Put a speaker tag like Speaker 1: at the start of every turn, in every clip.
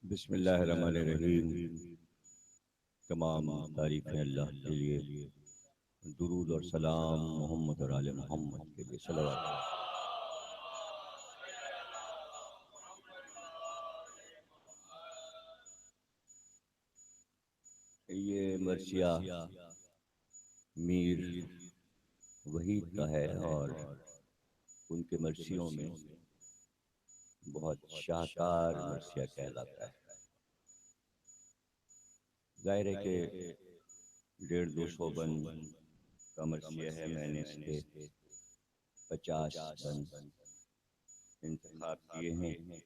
Speaker 1: बिस्मिल्लाहिर्रहमानिर्रहीम। तमाम तारीफ़ें अल्लाह के लिए, दुरूद और सलाम मोहम्मद और आले मोहम्मद के लिए सलावत। ये मरसिया मीर वहीद का है और उनके मरसियों में बहुत शाहकार मरसिया कहलाता है। ज़ाहिर है कि 150-200 बन का मरसिया है। मैंने इसके 50 बन इंतखाब किए हैं।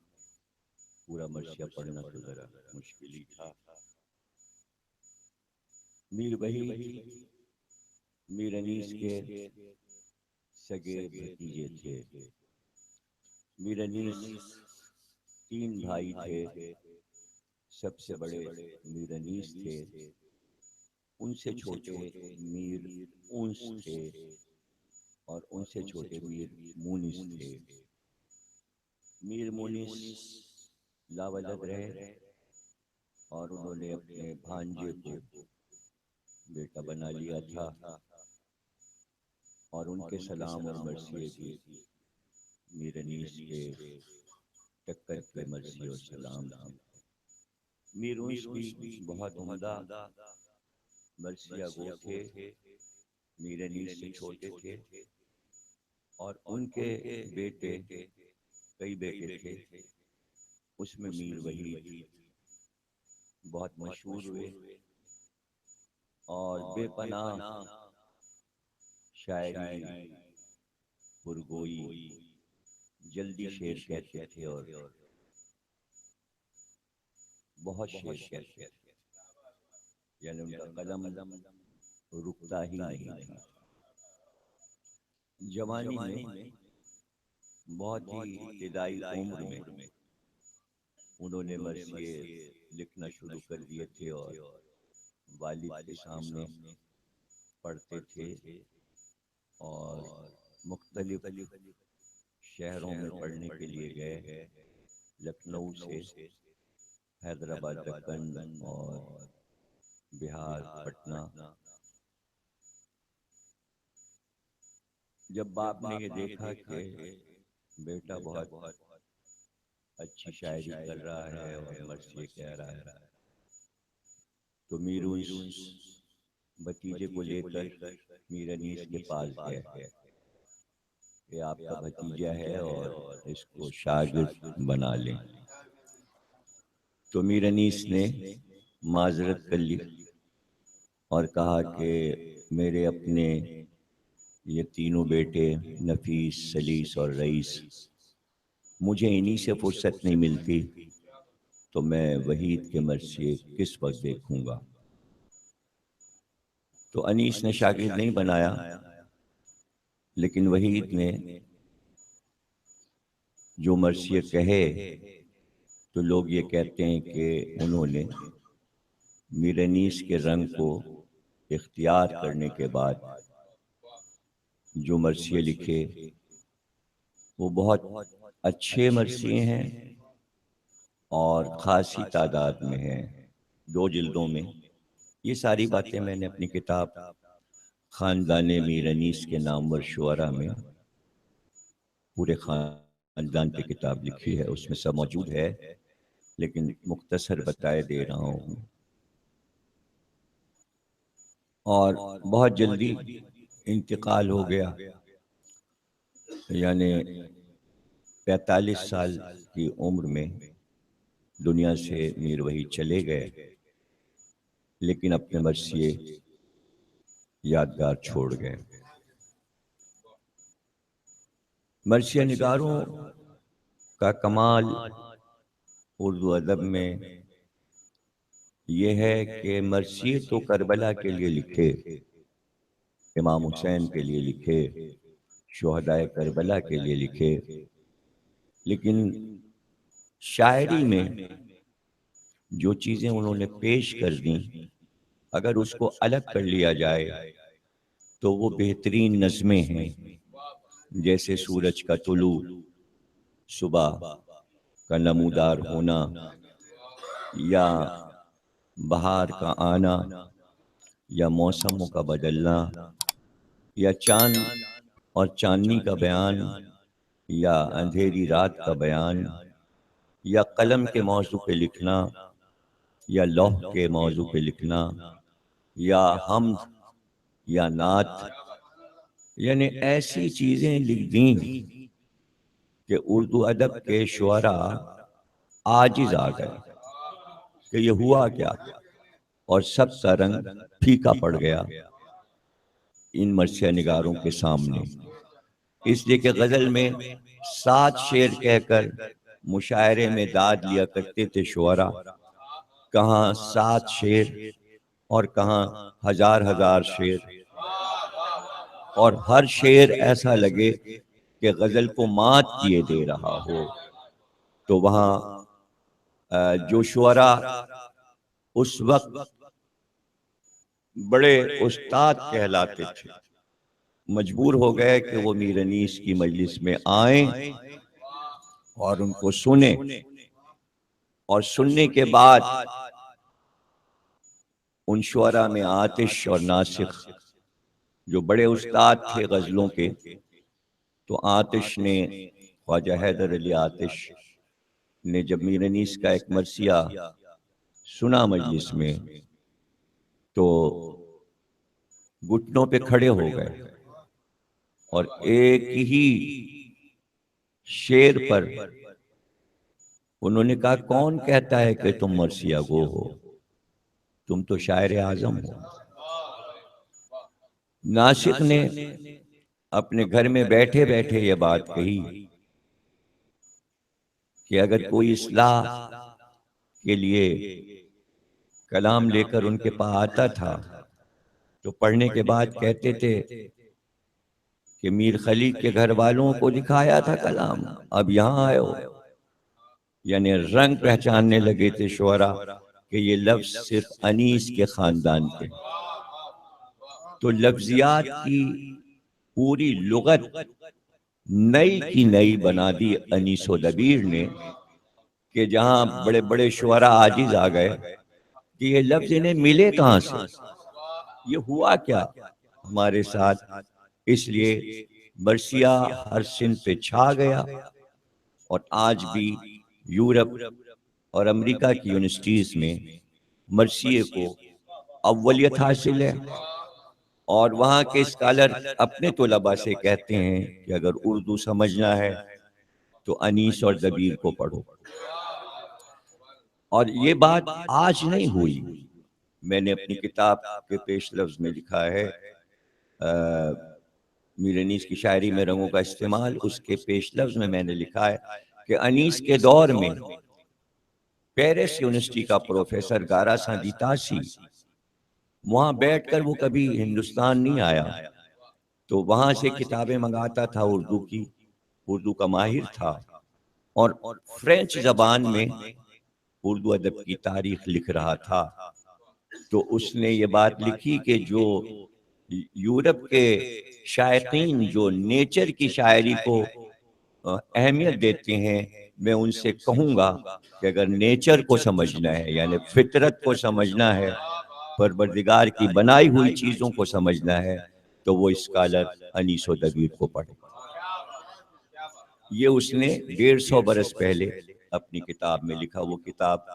Speaker 1: पूरा मरसिया पढ़ना तो ज़रा मुश्किल ही था। मीर वहीद मीर अनीस के सगे भतीजे थे। मीर अनीस 3 भाई थे। सबसे बड़े मीर अनीस थे। उनसे छोटे मीर उन्स थे और उनसे छोटे मीर मुनिस थे। मीर मुनिस लावलद रहे और उन्होंने अपने भांजे को बेटा बना लिया था और उनके सलाम और मर्सिए भी मीर अनीस के टक्कर के मर्सी और सलाम थे। मीर उन्स भी बहुत उम्दा मर्सिया गो थे। मीर अनीस से छोटे थे और उनके बेटे, कई बेटे थे, उसमें मीर वहीद बहुत मशहूर हुए और बेपनाह शायरी, पुरगोई, जल्दी शेर कहते थे और बहुत शेर कहते थे। यानी उनका कलम रुकता ही नहीं था। जवानी में बहुत ही इब्तदाई उम्र में उन्होंने मरसिए लिखना शुरू कर दिए थे और वालिद के सामने पढ़ते थे और मुख्तलिफ शहरों में पढ़ने के लिए गए। लखनऊ से हैदराबाद, दक्कन और बिहार, पटना। जब बाप ने ये देखा कि बेटा बहुत अच्छी शायरी कर रहा है और मर्सिए कह रहा है, तो मीर उन्स भतीजे को लेकर मीर अनीस के पास गए कि आपका भतीजा है और इसको शागिर्द बना लें। तो मीर अनीस ने माजरत कर ली और कहा कि मेरे अपने ये तीनों बेटे नफीस, सलीस और रईस, मुझे इन्हीं से फुर्सत नहीं मिलती, तो मैं वहीद के मर्सिए किस वक्त देखूंगा। तो अनीस ने शागिर्द नहीं बनाया, लेकिन वहीद ने जो मर्सिए कहे तो लोग ये कहते हैं कि उन्होंने मीर अनीस के रंग को इख्तियार करने के बाद जो मर्सिए लिखे वो बहुत अच्छे मर्सिए हैं और खासी तादाद में हैं, 2 जिल्दों में। ये सारी बातें मैंने अपनी किताब खानदान मीर अनीस के नामवर शुअरा में, पूरे खानदान पे किताब लिखी है, उसमें सब मौजूद है, लेकिन मुख्तसर बताए दे रहा हूँ। और बहुत जल्दी इंतकाल हो गया, यानी 45 साल की उम्र में दुनिया से मीर वहीद चले गए, लेकिन अपने मर्सिए यादगार छोड़ गए। मर्सिया निगारों का कमाल उर्दू अदब में यह है कि मर्सिए तो करबला के लिए लिखे, इमाम हुसैन के लिए लिखे, शुहदाए करबला के लिए लिखे, लेकिन शायरी में जो चीज़ें उन्होंने पेश कर दी, अगर उसको अलग कर लिया जाए तो वो बेहतरीन नज़्में हैं। जैसे सूरज का तुलू, सुबह का नमूदार होना, या बहार का आना, या मौसमों का बदलना, या चांद और चांदनी का बयान, या अंधेरी रात का बयान, या कलम के मौजू पे लिखना, या लौह के मौजू पे लिखना, या हम, या नात, यानी ऐसी चीजें लिख दी कि उर्दू अदब के शुअरा आजिज आ गए कि ये हुआ क्या, और सबका रंग फीका पड़ गया इन मर्सिया निगारों के सामने। इसलिए कि गजल में 7 शेर कहकर मुशायरे में दाद लिया करते थे शुअरा, कहाँ 7 शेर और कहाँ हजार हजार शेर, और हर शेर ऐसा लगे कि गजल को मात किए दे रहा हो। तो वहाँ जो शुअरा उस वक्त बड़े उस्ताद कहलाते थे, मजबूर हो गए कि वो मीर अनीस की मजलिस में आए और उनको सुने, और सुनने के बाद उन शुअरा में आतिश और नासिख जो बड़े उस्ताद थे गजलों के, तो आतिश ने, ख्वाजा हैदर अली आतिश ने जब मीर अनीस का एक मरसिया सुना मजलिस में, तो घुटनों पे खड़े हो गए और एक ही शेर पर उन्होंने कहा, कौन कहता है कि तुम मरसिया गो हो, तुम तो शायर आजम हो। नासिक ने अपने घर में बैठे बैठे ये बात कही कि अगर कोई इस्लाह के लिए कलाम लेकर उनके पास आता था तो पढ़ने के बाद कहते थे कि मीर खलीक के घर वालों को दिखाया था कलाम, अब यहाँ आए हो। यानी रंग पहचानने लगे थे शुअरा कि ये लफ्ज सिर्फ अनीस के खानदान के। तो लफ्जियात की पूरी लुगत नई की नई बना दी अनीसो दबीर ने, कि जहां बड़े बड़े शुअरा आजिज आ गए कि ये लफ्ज इन्हें मिले कहां से, ये हुआ क्या हमारे साथ। इसलिए बरसिया हर सिंध पे छा गया, और आज भी यूरोप और अमेरिका की यूनिवर्सिटीज में मरसिए को अव्वलियत हासिल है। और वहाँ के स्कॉलर अपने तलबा से कहते हैं कि अगर उर्दू समझना है तो अनीस और दबीर को पढ़ो। और ये बात आज नहीं हुई, मैंने अपनी किताब के पेश लफ्ज में लिखा है, मीर अनीस की शायरी में रंगों का इस्तेमाल, उसके पेश लफ्ज में मैंने लिखा है कि अनीस के दौर में पेरिस यूनिवर्सिटी का प्रोफेसर गारा सांदी तासी, वहां बैठकर वो कभी हिंदुस्तान नहीं आया, तो वहां से किताबें मंगाता था उर्दू की, उर्दू का माहिर था, और फ्रेंच जबान में उर्दू अदब की तारीख लिख रहा था। तो उसने ये बात लिखी कि जो यूरोप के शायकीन जो नेचर की शायरी को अहमियत देते हैं, मैं उनसे कहूँगा कि अगर नेचर को समझना है, यानी फितरत को समझना है, परवरदिगार की बनाई हुई चीज़ों को समझना है, तो वो स्कॉलर अनीसो दबीर को पढ़े। ये उसने 150 बरस पहले अपनी किताब में लिखा। वो किताब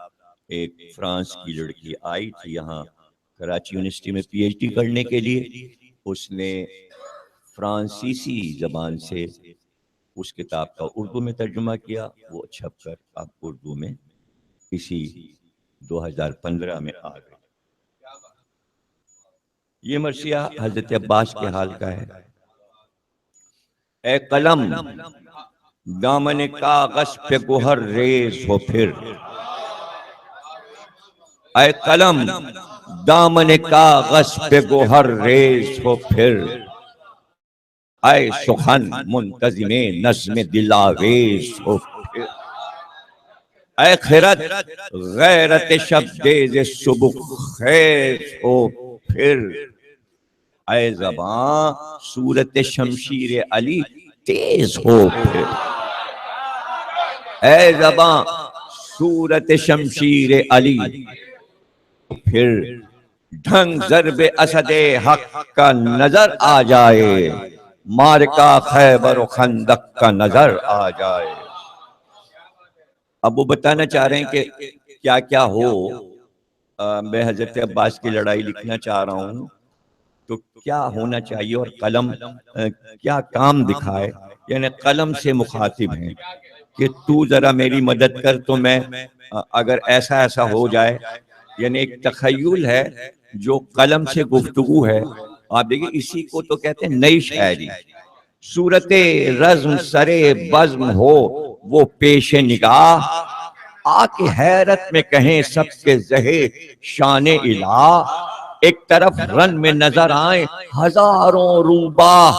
Speaker 1: एक फ्रांस की लड़की आई थी यहाँ कराची यूनिवर्सिटी में पीएचडी करने के लिए, उसने फ्रांसीसी जबान से उस किताब का उर्दू में तर्जुमा किया, वो छपकर अब उर्दू में इसी 2015 में आ गई। ये मरसिया हजरत अब्बास के हाल का है। ए कलम दामन कागज पे गोहर रेज हो फिर, ए कलम दामन कागज पे गोहर रेज हो फिर, ऐ सुखन मुंतजिमे नज़्म दिलावेज हो फिर, ऐ खिरत गैरत शब्देज सुबुह खैज हो फिर, ऐ ज़बां सूरत शमशीर अली तेज हो फिर, ऐ ज़बां सूरत शमशीर अली, फिर ढंग ज़र्बे असदे हक का नजर आ जाए, मारका खैबर खंदक का नजर आ जाए। अब वो बताना चाह रहे हैं कि क्या क्या हो। मैं हजरत अब्बास की लड़ाई लिखना चाह रहा हूँ, तो क्या होना चाहिए और कलम क्या काम दिखाए। यानी कलम से मुखातिब हैं कि तू जरा मेरी मदद कर, तो मैं अगर ऐसा ऐसा हो जाए। यानी एक तखय्युल है जो कलम से गुफ्तगू है। आप देखिए, इसी को तो कहते हैं नई शायरी। सूरते रज़्म सरे बज़्म हो वो पेश निगाह, आके हैरत में कहें सबके जहे शान इला। एक तरफ रन में नजर आए हजारों रूबा।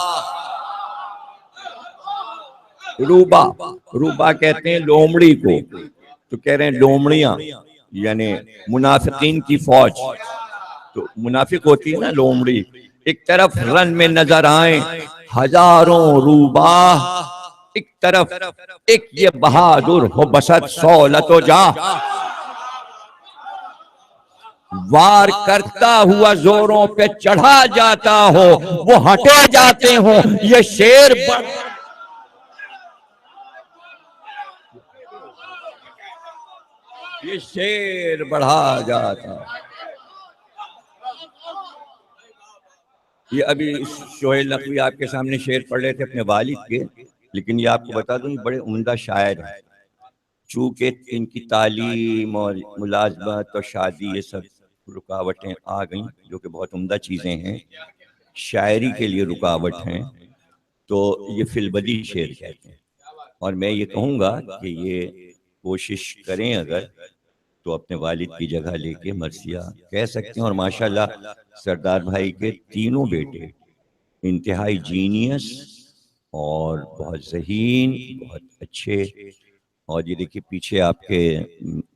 Speaker 1: रूबा, रूबा कहते हैं लोमड़ी को, तो कह रहे हैं लोमड़ियां यानी मुनाफिकीन की फौज। तो मुनाफिक होती है ना लोमड़ी। एक तरफ रन में नजर आए हजारों रूबा, एक तरफ एक ये बहादुर हो बसत सौलतो जा। वार करता हुआ जोरों पे चढ़ा जाता हो, वो हटे जाते हो ये शेर ये शेर बढ़ा जाता। ये अभी सोहेल नकवी आपके सामने शेर पढ़ रहे थे अपने वालिद के, लेकिन ये आपको बता दूं ये बड़े उम्दा शायर हैं। चूंकि इनकी तालीम और मुलाजमत और शादी ये सब रुकावटें आ गई, जो कि बहुत उम्दा चीज़ें हैं, शायरी के लिए रुकावट हैं, तो ये फिलबदी शेर कहते हैं। और मैं ये कहूँगा कि ये कोशिश करें अगर, तो अपने वालिद की जगह लेके मरसिया कह सकते हैं। और माशाल्लाह सरदार भाई के तीनों बेटे इंतहाई जीनियस और बहुत ज़हीन, बहुत अच्छे। और ये देखिए पीछे आपके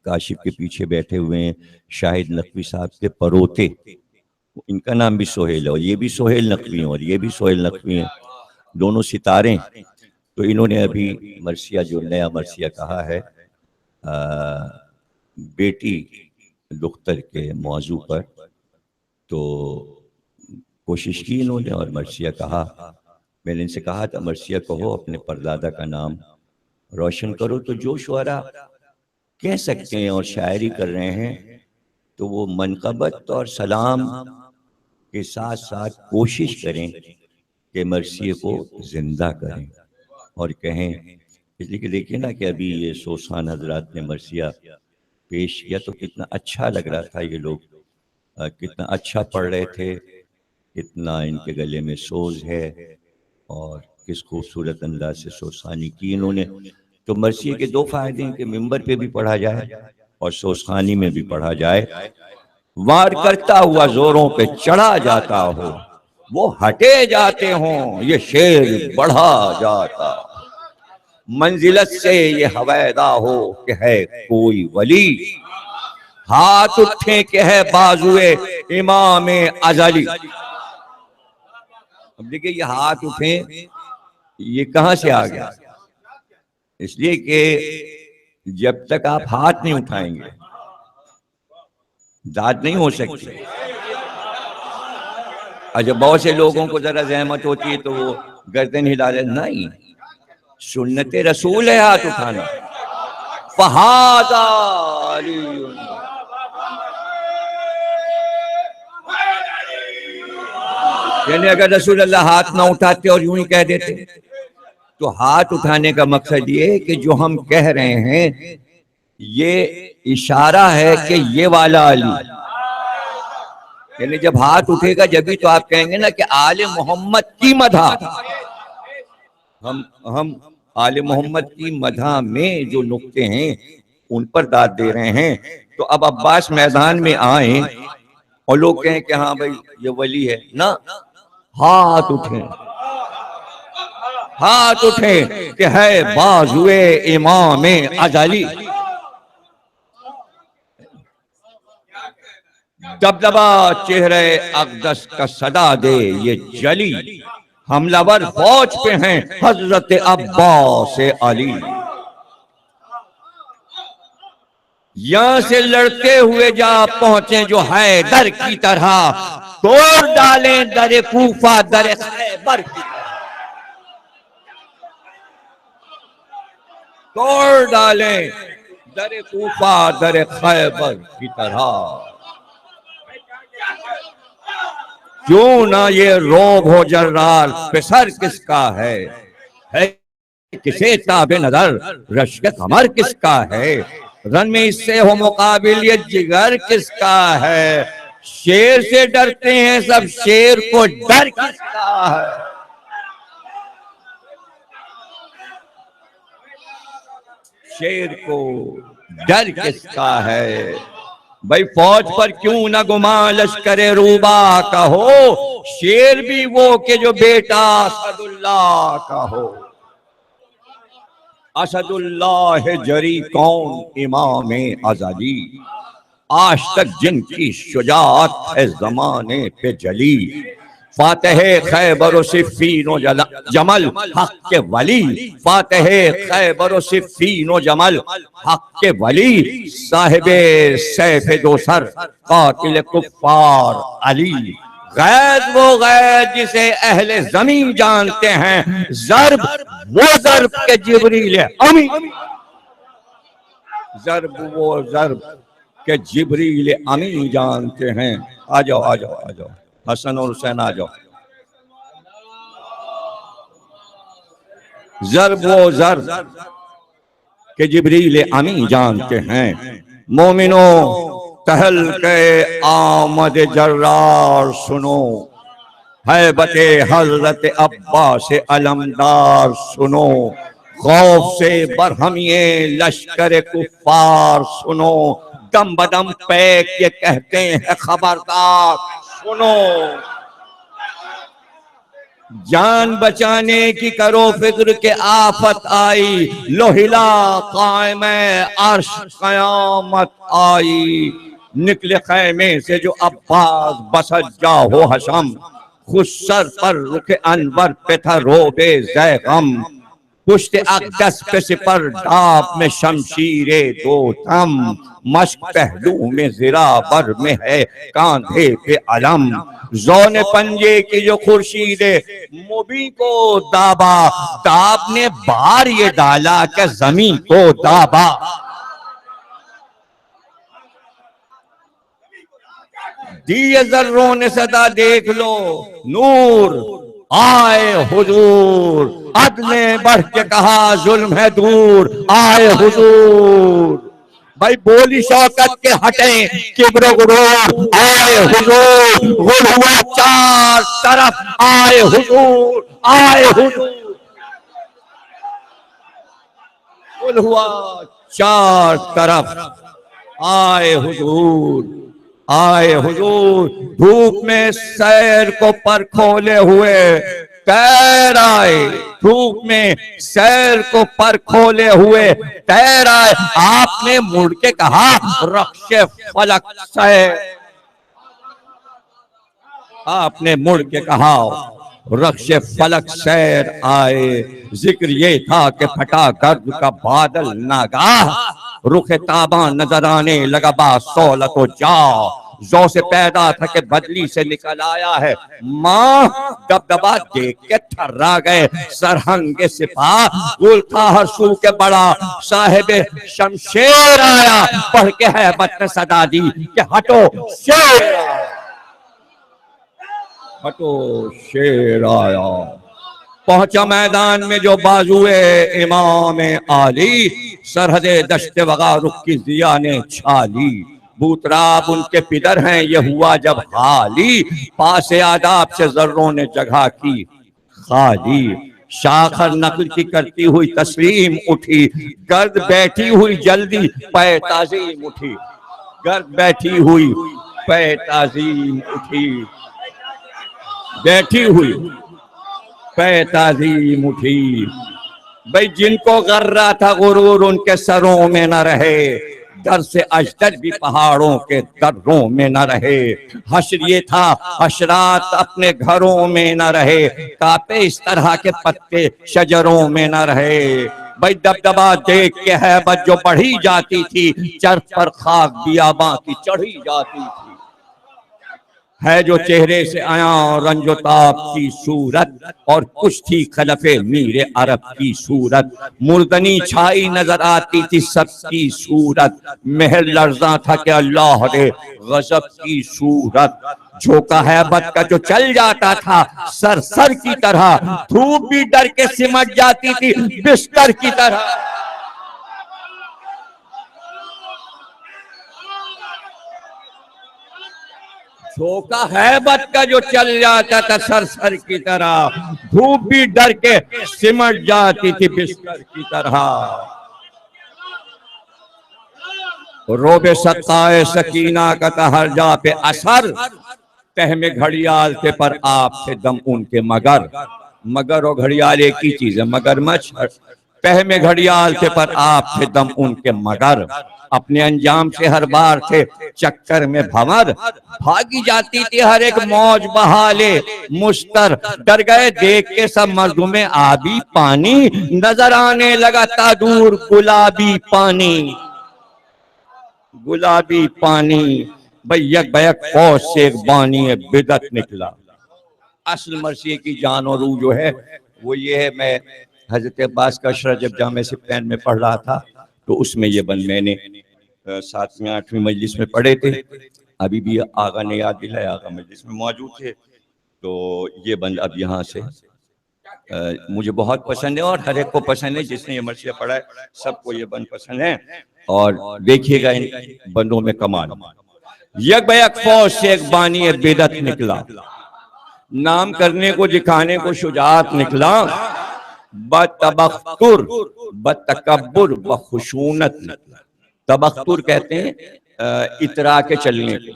Speaker 1: काशिफ के पीछे बैठे हुए हैं शाहिद नकवी साहब के परोते, इनका नाम भी सोहेल है और ये भी सोहेल नकवी हैं और ये भी सोहेल नकवी हैं, दोनों सितारे। तो इन्होंने अभी मरसिया जो नया मरसिया कहा है बेटी दुख्तर के मौजू पर, तो कोशिश की इन्होंने और मरसिया कहा। मैंने इनसे कहा था मरसिया कहो अपने परदादा का नाम रोशन करो, तो जो शुअरा कह सकते हैं और शायरी कर रहे हैं, तो वो मनकबत और सलाम के साथ साथ कोशिश करें कि मरसिए को जिंदा करें और कहें। इसलिए कि देखिए ना कि अभी ये सोसान हजरात ने मरसिया पेश किया तो कितना अच्छा लग रहा था। ये लोग कितना अच्छा पढ़ रहे थे, कितना इनके गले में सोज है और किस खूबसूरत अंदाज से सोसानी की इन्होंने। तो मरसिए के दो फायदे हैं कि मिंबर पे भी पढ़ा जाए और सोसानी में भी पढ़ा जाए। वार करता हुआ जोरों पे चढ़ा जाता हो, वो हटे जाते हों ये शेर बढ़ा जाता। मंजिलत से ये हवैदा हो कि है कोई वली, हाथ उठे के है बाजुए इमाम अजली। अब देखिए ये हाथ उठे ये कहां से आ गया? इसलिए कि जब तक आप हाथ नहीं उठाएंगे दाद नहीं हो सकती। अच्छा बहुत से लोगों को जरा जहमत होती है तो वो गर्दन हिला ले, नहीं, सुन्नत रसूल है हाथ उठाना। फहादा यानी अगर रसूल अल्लाह हाथ ना उठाते और यूं ही कह देते, तो हाथ उठाने का मकसद ये है कि जो हम कह रहे हैं ये इशारा है कि ये वाला अली। यानी जब हाथ उठेगा जब भी तो आप कहेंगे ना कि आले मोहम्मद की मधा। हम आले मोहम्मद की मधा में जो नुक्ते हैं उन पर दाद दे रहे हैं। तो अब अब्बास मैदान में आए और लोग कहें कि हाँ भाई ये वली है ना, हाथ उठे, हाथ उठे कि है बाजुए इमाम अजली। दबदबा चेहरे अक़दस का सदा दे ये जली, हमलावर फौज पे हैं हजरत अब्बास अली। यहां से लड़ते हुए जा पहुंचे जो हैदर की तरह, तोड़ डालें दर कूफा दर खैबर की तरह, तोड़ डालें दर कूफा दर खैबर की तरह। क्यों ना ये रोब हो जर्रार पिसर किसका है किसे ताबे नजर रश्क कमर किसका है, रन में इससे हो मुकाबिल ये जिगर किसका है। शेर से डरते हैं सब, शेर को डर किसका है। शेर को डर किसका है। भाई फौज पर क्यों न गुमा लश्करे रूबा का हो, शेर भी वो के जो बेटा असदुल्लाह का हो। असदुल्लाह जरी कौन इमाम अज़ली, आज तक जिनकी शुजाअत है जमाने पे जली। फातेह खैबर सिफ़ीन जमल हक के वली, फातेह खैबर सिफ़ीन जमल हक के वली, साहिबे सैफ दोसर कातिल कुफ्फार अली। गैज वो गैज जिसे अहले ज़मीन जानते हैं, ज़र्ब वो ज़र्ब के जिब्रील अमी, ज़र्ब वो ज़र्ब के जिब्रील अमी जानते हैं। आ जाओ आ जाओ आ जाओ, हसन और हुसैन आ जाओ। ज़र्ब वो ज़र्ब के जिब्रील अमी जानते हैं। मोमिनो तहल के आमद जर्रार सुनो, हैबते हज़रत अब्बास अलमदार सुनो, खौफ से बरहमिए लश्कर कुफ्फार सुनो, दम बदम पैक ये कहते हैं खबरदार सुनो। जान बचाने की करो फिक्र के आफत आई, लोहिला कायम अर्श कयामत आई। निकले खैमे से जो अब्बास बसज्जा हो हशम, खुशर पर रुख अनवर पे था रोबे ज़ैगम। पुश्त अक़दस पे सिपर डाब में शमशीरे दो तम, मश्क पहलू में ज़िराबर में है कांधे पे अलम। ज़ौन पंजे की जो खुर्शीदे मुबी को दाबा, दाब ने बार ये डाला के ज़मीन को दाबा। दिए ज़र्रों ने सदा देख लो नूर, आए हुजूर। अदले बढ़ के कहा जुल्म है दूर, आए हुजूर। भाई बोली शौकत के हटे किब्र गुरूर, आए हुजूर। गुल हुआ चार तरफ, आए हुजूर आए हुजूर। गुल हुआ चार तरफ, आए हुजूर आए हुजूर। धूप में सैर को पर खोले हुए तैर आए, धूप में सैर को पर खोले हुए तैर आए। आपने मुड़ के कहा रख्शे फलक सैर, आपने मुड़ के कहा रख्शे फलक सैर आए। जिक्र ये था कि फटा गर्द का बादल नागाह, रुख ताबा नजर आने लगा बासौलत तो जा। जौ से पैदा था कि बदली से निकल आया है, माँ दबदबा देख के थर्रा गए सरहंगे सिपाह। गुल था हर सू के बड़ा साहिब शमशेर आया, पढ़ के है बत सदा दी कि हटो शेर, हटो शेर आया। पहुंचा मैदान में जो बाजुए इमाम आली, सरहदे दश्ते वगा रुख की जिया ने छाली। बूतराब उनके पिदर हैं ये हुआ जब हाली, पास आदाब से जर्रों ने जगह की खाली। शाखर नकल की करती हुई तस्लीम उठी, गर्द बैठी हुई जल्दी पै ताजीम उठी, गर्द बैठी हुई पै ताजीम उठी, बैठी हुई पै ताजीम उठी। भाई जिनको गर्रा था गुरूर उनके सरों में न रहे, दर से अजदर भी पहाड़ों के दर्रों में न रहे। हश्र ये था हशरात अपने घरों में न रहे, कापे इस तरह के पत्ते शजरों में न रहे। भाई दबदबा देख के हैबत जो बढ़ी जाती थी, चर्च पर खाक बियाबां की चढ़ी जाती थी। है जो चेहरे से आया रंजोताब की सूरत, और कुछ थी खलफे मीरे अरब की सूरत। मुर्दनी छाई नजर आती थी सबकी सूरत, महल लर्जा था कि अल्लाह रे गजब की सूरत। झोंका हैबत का जो चल जाता था सर सर की तरह, धूप भी डर के सिमट जाती थी बिस्तर की तरह। झोंका हैबत का जो चल जाता था सर सर की तरह, धूप भी डर के सिमट जाती थी बिस्तर की तरह। रोबे सत्ताए सकीना का तहरजा पे असर, तह में घड़ियाल थे पर आप थे दम उनके मगर। मगर और घड़ियाल एक ही चीज है, मगरमच्छ। तह में घड़ियाल थे पर आप थे दम उनके मगर। अपने अंजाम से हर बार थे चक्कर में भंवर, भागी जाती थी हर एक मौज बहाले मुश्तर। डर गए देख के सब मर्दों में आबी पानी, नजर आने लगा था दूर गुलाबी पानी। गुलाबी पानी बैक बैक फौज से एक बानी बिदत निकला। असल मर्सिए की जान और रूह जो है वो ये है, मैं हजरत अब्बास का अशरा जब जामे सिप्तैन में पढ़ रहा था तो उसमें ये बंद मैंने 7वीं 8वीं मजलिस में पढ़े थे। अभी भी आगा ने याद दिलाया, आगा मजलिस में मौजूद थे, तो ये बंद अब यहाँ से मुझे बहुत पसंद है और हर एक को पसंद है। जिसने ये मर्सिया पढ़ा है सबको ये बंद पसंद है, और देखिएगा इन बंदों में कमाल। यक बैक फौज से एक बानी बेदत निकला, नाम करने को दिखाने को शुजात निकला। बतबख्तुर बतकब्बुर बखुशूनत निकला। तबख्तुर कहते हैं इतरा के चलने को,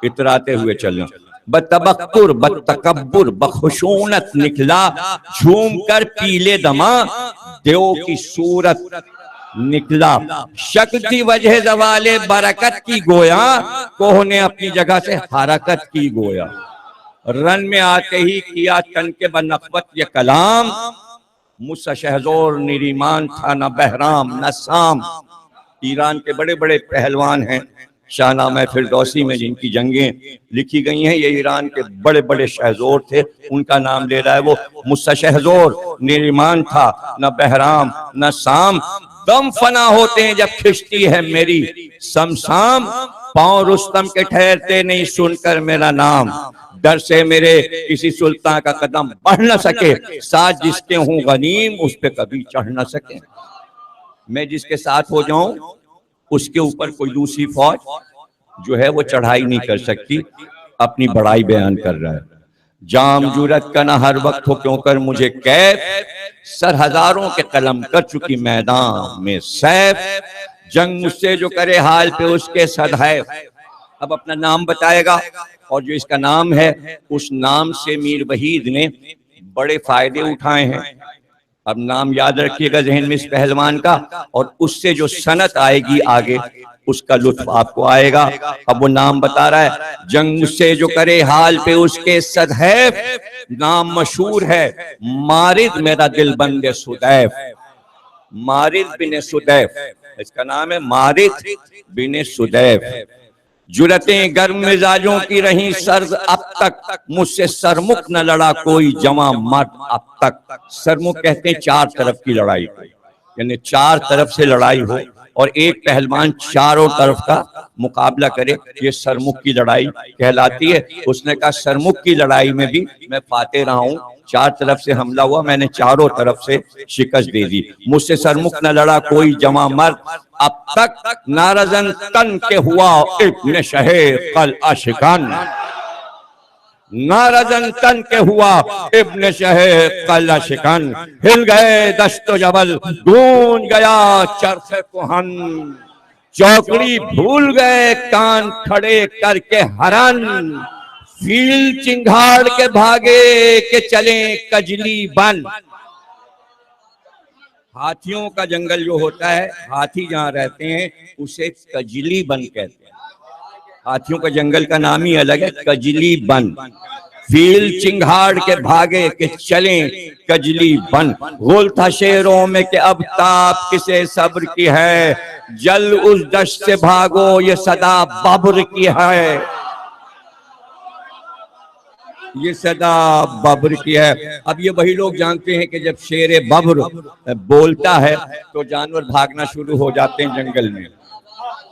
Speaker 1: इतराते हुए चलना। बतबख्तुर बतकब्बुर बखुशूनत निकला, झूम कर पीले दमा देव की सूरत निकला। शक की वजह जवाले बरकत की गोया, कोह ने अपनी जगह से हरकत की गोया। रन में आते ही किया तन के बनखवत ये कलाम, मुसा शहजोर निरीमान था न बहराम न साम। ईरान के बड़े बड़े पहलवान हैं, शाहनामा फिरदौसी में जिनकी जंगें लिखी गई हैं, ये ईरान के बड़े बड़े शहजोर थे, उनका नाम ले रहा है वो। मुसा शहजोर निरीमान था न बहराम न साम, दम फना होते हैं जब खिंचती है मेरी समसाम। पांव रुस्तम के ठहरते नहीं सुनकर मेरा नाम, डर से मेरे किसी सुल्तान का कदम बढ़ न सके। साथ जिसके हूँ गनीम उस पे कभी चढ़ न सके। मैं जिसके साथ हो जाऊं उसके ऊपर कोई दूसरी फौज जो है वो चढ़ाई नहीं कर सकती। अपनी बड़ाई बयान कर रहा है। जाम जुरत का ना हर वक्त हो क्यों कर मुझे कैफ, सर हजारों के कलम कर चुकी मैदान में सैफ। जंग मुझसे जो करे हाल पे उसके सदैव। अब अपना नाम बताएगा, और जो इसका नाम है उस नाम से मीर वहीद ने बड़े फायदे उठाए हैं। अब नाम याद रखिएगा जहन में इस पहलवान का, और उससे जो सनत आएगी आगे उसका लुत्फ आपको आएगा। अब वो नाम बता रहा है, जंग से जो करे हाल पे उसके सदैव। नाम मशहूर है मारिद मेरा दिल बंदे सुदैफ। मारिद बिन सुदैफ, इसका नाम है मारिद बिन सुदैफ। जुरतें गर्म मिजाजों की रही सर्द अब तक, मुझसे सरमुख न लड़ा कोई जवां मर्द अब तक। सरमुख कहते हैं चार तरफ की लड़ाई, यानी चार तरफ से लड़ाई हो और एक पहलवान चारों तरफ का मुकाबला करे, ये सरमुख की लड़ाई कहलाती है। उसने कहा सरमुख की लड़ाई में भी मैं फाते रहा हूँ, चार तरफ से हमला हुआ, मैंने चारों तरफ से शिकस्त दे दी। मुझसे सरमुख न लड़ा कोई जवां मर्द अब तक, नारजन तन के हुआ इब्न शहे कल आशिकान। नारजन तन के हुआ इब्न शहे कल आशिकान। हिल गए दश्तो जबल गूंज गया चरख कुहन, चौकड़ी भूल गए कान खड़े करके हरन। फील चिंगाड़ के भागे के चले कजली बन। हाथियों का जंगल जो होता है, हाथी जहाँ रहते हैं उसे कजली बन कहते हैं। हाथियों का जंगल का नाम ही अलग है, कजली बन। फील चिंगाड़ के भागे कि चलें कजली बन। गोल था शेरों में कि अब ताप किसे सब्र की है, जल उस दश्त से भागो ये सदा बब्र की है, ये सदा बब्र की है। अब ये वही लोग जानते हैं कि जब शेर बब्र बोलता है तो जानवर भागना शुरू हो जाते हैं जंगल में।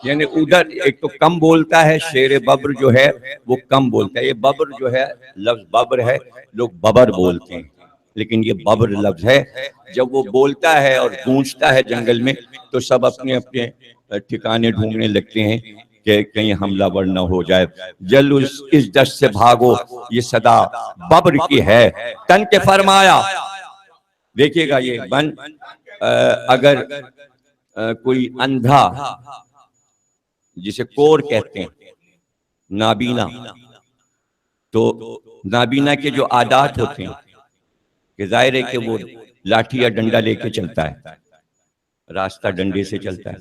Speaker 1: यानी उधर एक तो कम बोलता है, शेर बब्र जो है वो कम बोलता है। ये बब्र जो है, लफ्ज बब्र है, लोग बबर बोलते हैं, लेकिन ये बब्र लफ्ज है। जब वो बोलता है और गूंजता है जंगल में तो सब अपने अपने ठिकाने ढूंढने लगते हैं कि कहीं हमलावर न हो जाए। जल इस दश्त से भागो ये सदा बब्र की है, तन के फरमाया। देखिएगा ये बन, अगर कोई अंधा, जिसे कोर कहते हैं, नाबीना, तो नाबीना के जो आदात होते हैं कि जाहिर है कि वो लाठी या डंडा लेके चलता है, रास्ता डंडे से चलता है,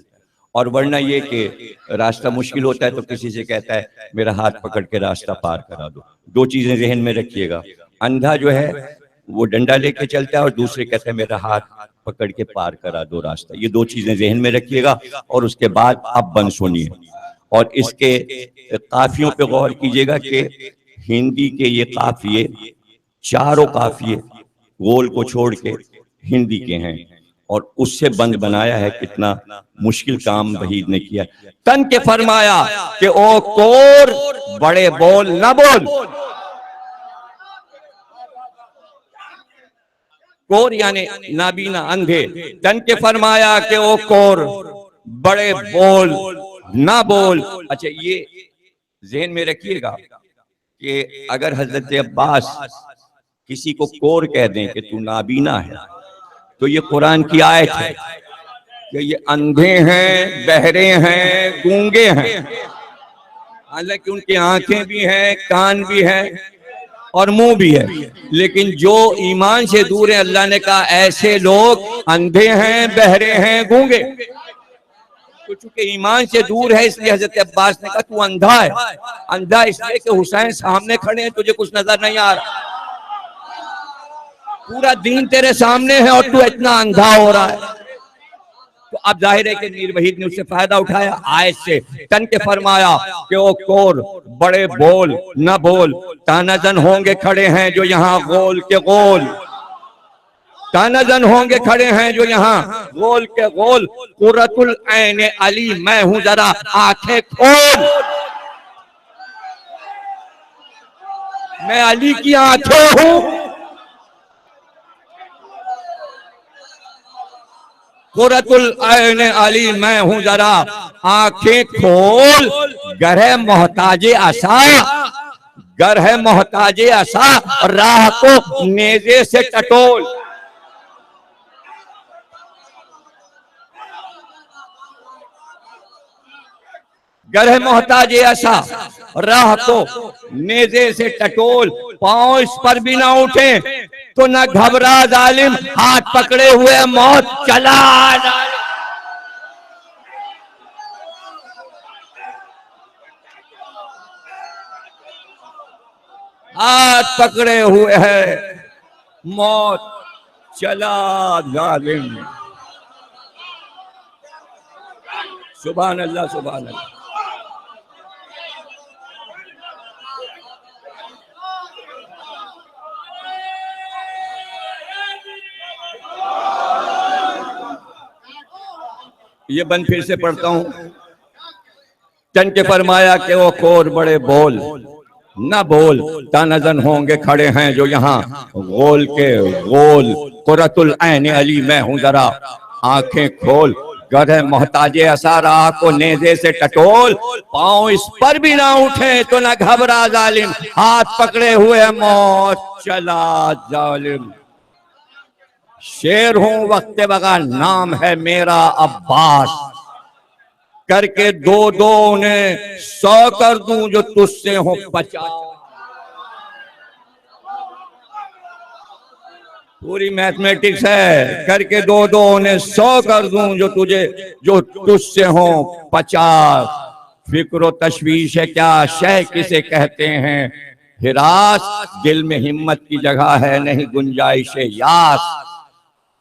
Speaker 1: और वरना ये कि रास्ता मुश्किल होता है तो किसी से कहता है मेरा हाथ पकड़ के रास्ता पार करा दो। दो चीजें जहन में रखिएगा, अंधा जो है वो डंडा लेके चलता है और दूसरे कहते हैं मेरा हाथ पकड़ के पार करा दो रास्ता। ये दो चीजें जहन में रखिएगा। और उसके बाद अब बंद सुनिए और इसके काफियों पे गौर कीजिएगा कि हिंदी के ये काफिये, चारों काफिये गोल को छोड़ के हिंदी के हैं, और उससे बंद बनाया है। कितना मुश्किल काम वहीद ने किया। तन के फरमाया कि ओ कोर बड़े बोल न बोल। कोर यानी नाबीना, अंधे। तन के फरमाया कि ओ कोर बड़े बोल ना बोल। अच्छा, ये जहन में रखिएगा कि अगर हजरत अब्बास किसी को कोर कह दें कि तू नाबीना है, तो ये कुरान की आयत है कि ये अंधे हैं, बहरे हैं, गूंगे हैं। हालांकि उनकी आंखें भी हैं, कान भी हैं और मुंह भी है, लेकिन जो ईमान से दूर है, अल्लाह ने कहा ऐसे लोग अंधे हैं, बहरे हैं, गूंगे। तो चूंकि ईमान से दूर है इसलिए हजरत अब्बास ने कहा तू अंधा है। अंधा इसलिए कि हुसैन सामने खड़े हैं, तुझे कुछ नजर नहीं आ रहा, पूरा दीन तेरे सामने है और तू इतना अंधा हो रहा है। तो अब जाहिर है कि मीर वहीद ने उससे फायदा उठाया आयत से। तन के फरमाया कि ओ कोर बड़े बोल न बोल, तानाजन होंगे खड़े हैं जो यहाँ गोल के गोल, तानाजन होंगे खड़े हैं जो यहाँ गोल के गोल। कुर्रतुल ऐन अली मैं हूं, जरा आंखें खोल, मैं अली की आंखें हूं। कुर्रतुल ऐन अली मैं हूं, जरा आंखें खोल। गर है मोहताजे असा, गर है मोहताजे असा, राह को नेजे से टटोल। गर है मोहताजे असा, राह को नेजे से टटोल। पांव इस पर भी ना उठे तो न घबरा जालिम, हाथ पकड़े हुए मौत चला जालिम। हाथ पकड़े हुए है मौत चला जालिम। सुभान अल्लाह, सुभान अल्लाह। ये बंद फिर से पढ़ता हूं। तन के फरमाया कि वो कोर बड़े बोल न बोल, तानजन होंगे खड़े हैं जो यहाँ गोल के गोल। कुर्रतुल ऐन अली मैं हूं, जरा आंखें खोल। गर है मोहताजे असा, राह को नेजे से टटोल। पांव इस पर भी ना उठे तो न घबरा जालिम, हाथ पकड़े हुए मौत चला जालिम। शेर हूं वक्त बगा, नाम है मेरा अब्बास, करके दो दो उन्हें 100 कर दूं जो तुझसे हो 50। पूरी मैथमेटिक्स है। करके दो दो उन्हें 100 कर दूं जो तुझसे हो 50। फिक्र तशवीश है क्या शय किसे कहते हैं, हिरास, दिल में हिम्मत की जगह है नहीं गुंजाइश यास।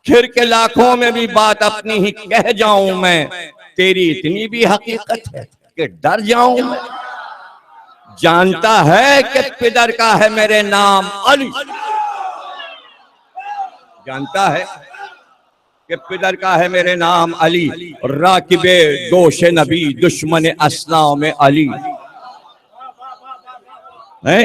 Speaker 1: फिर के लाखों में भी बात अपनी ही कह जाऊं मैं, तेरी इतनी भी हकीकत है कि डर जाऊं मैं। जानता है कि पिदर का है मेरे नाम अली, जानता है कि पिदर का है मेरे नाम अली। राकिबे दोष नबी दुश्मन अस्लाम में अली है।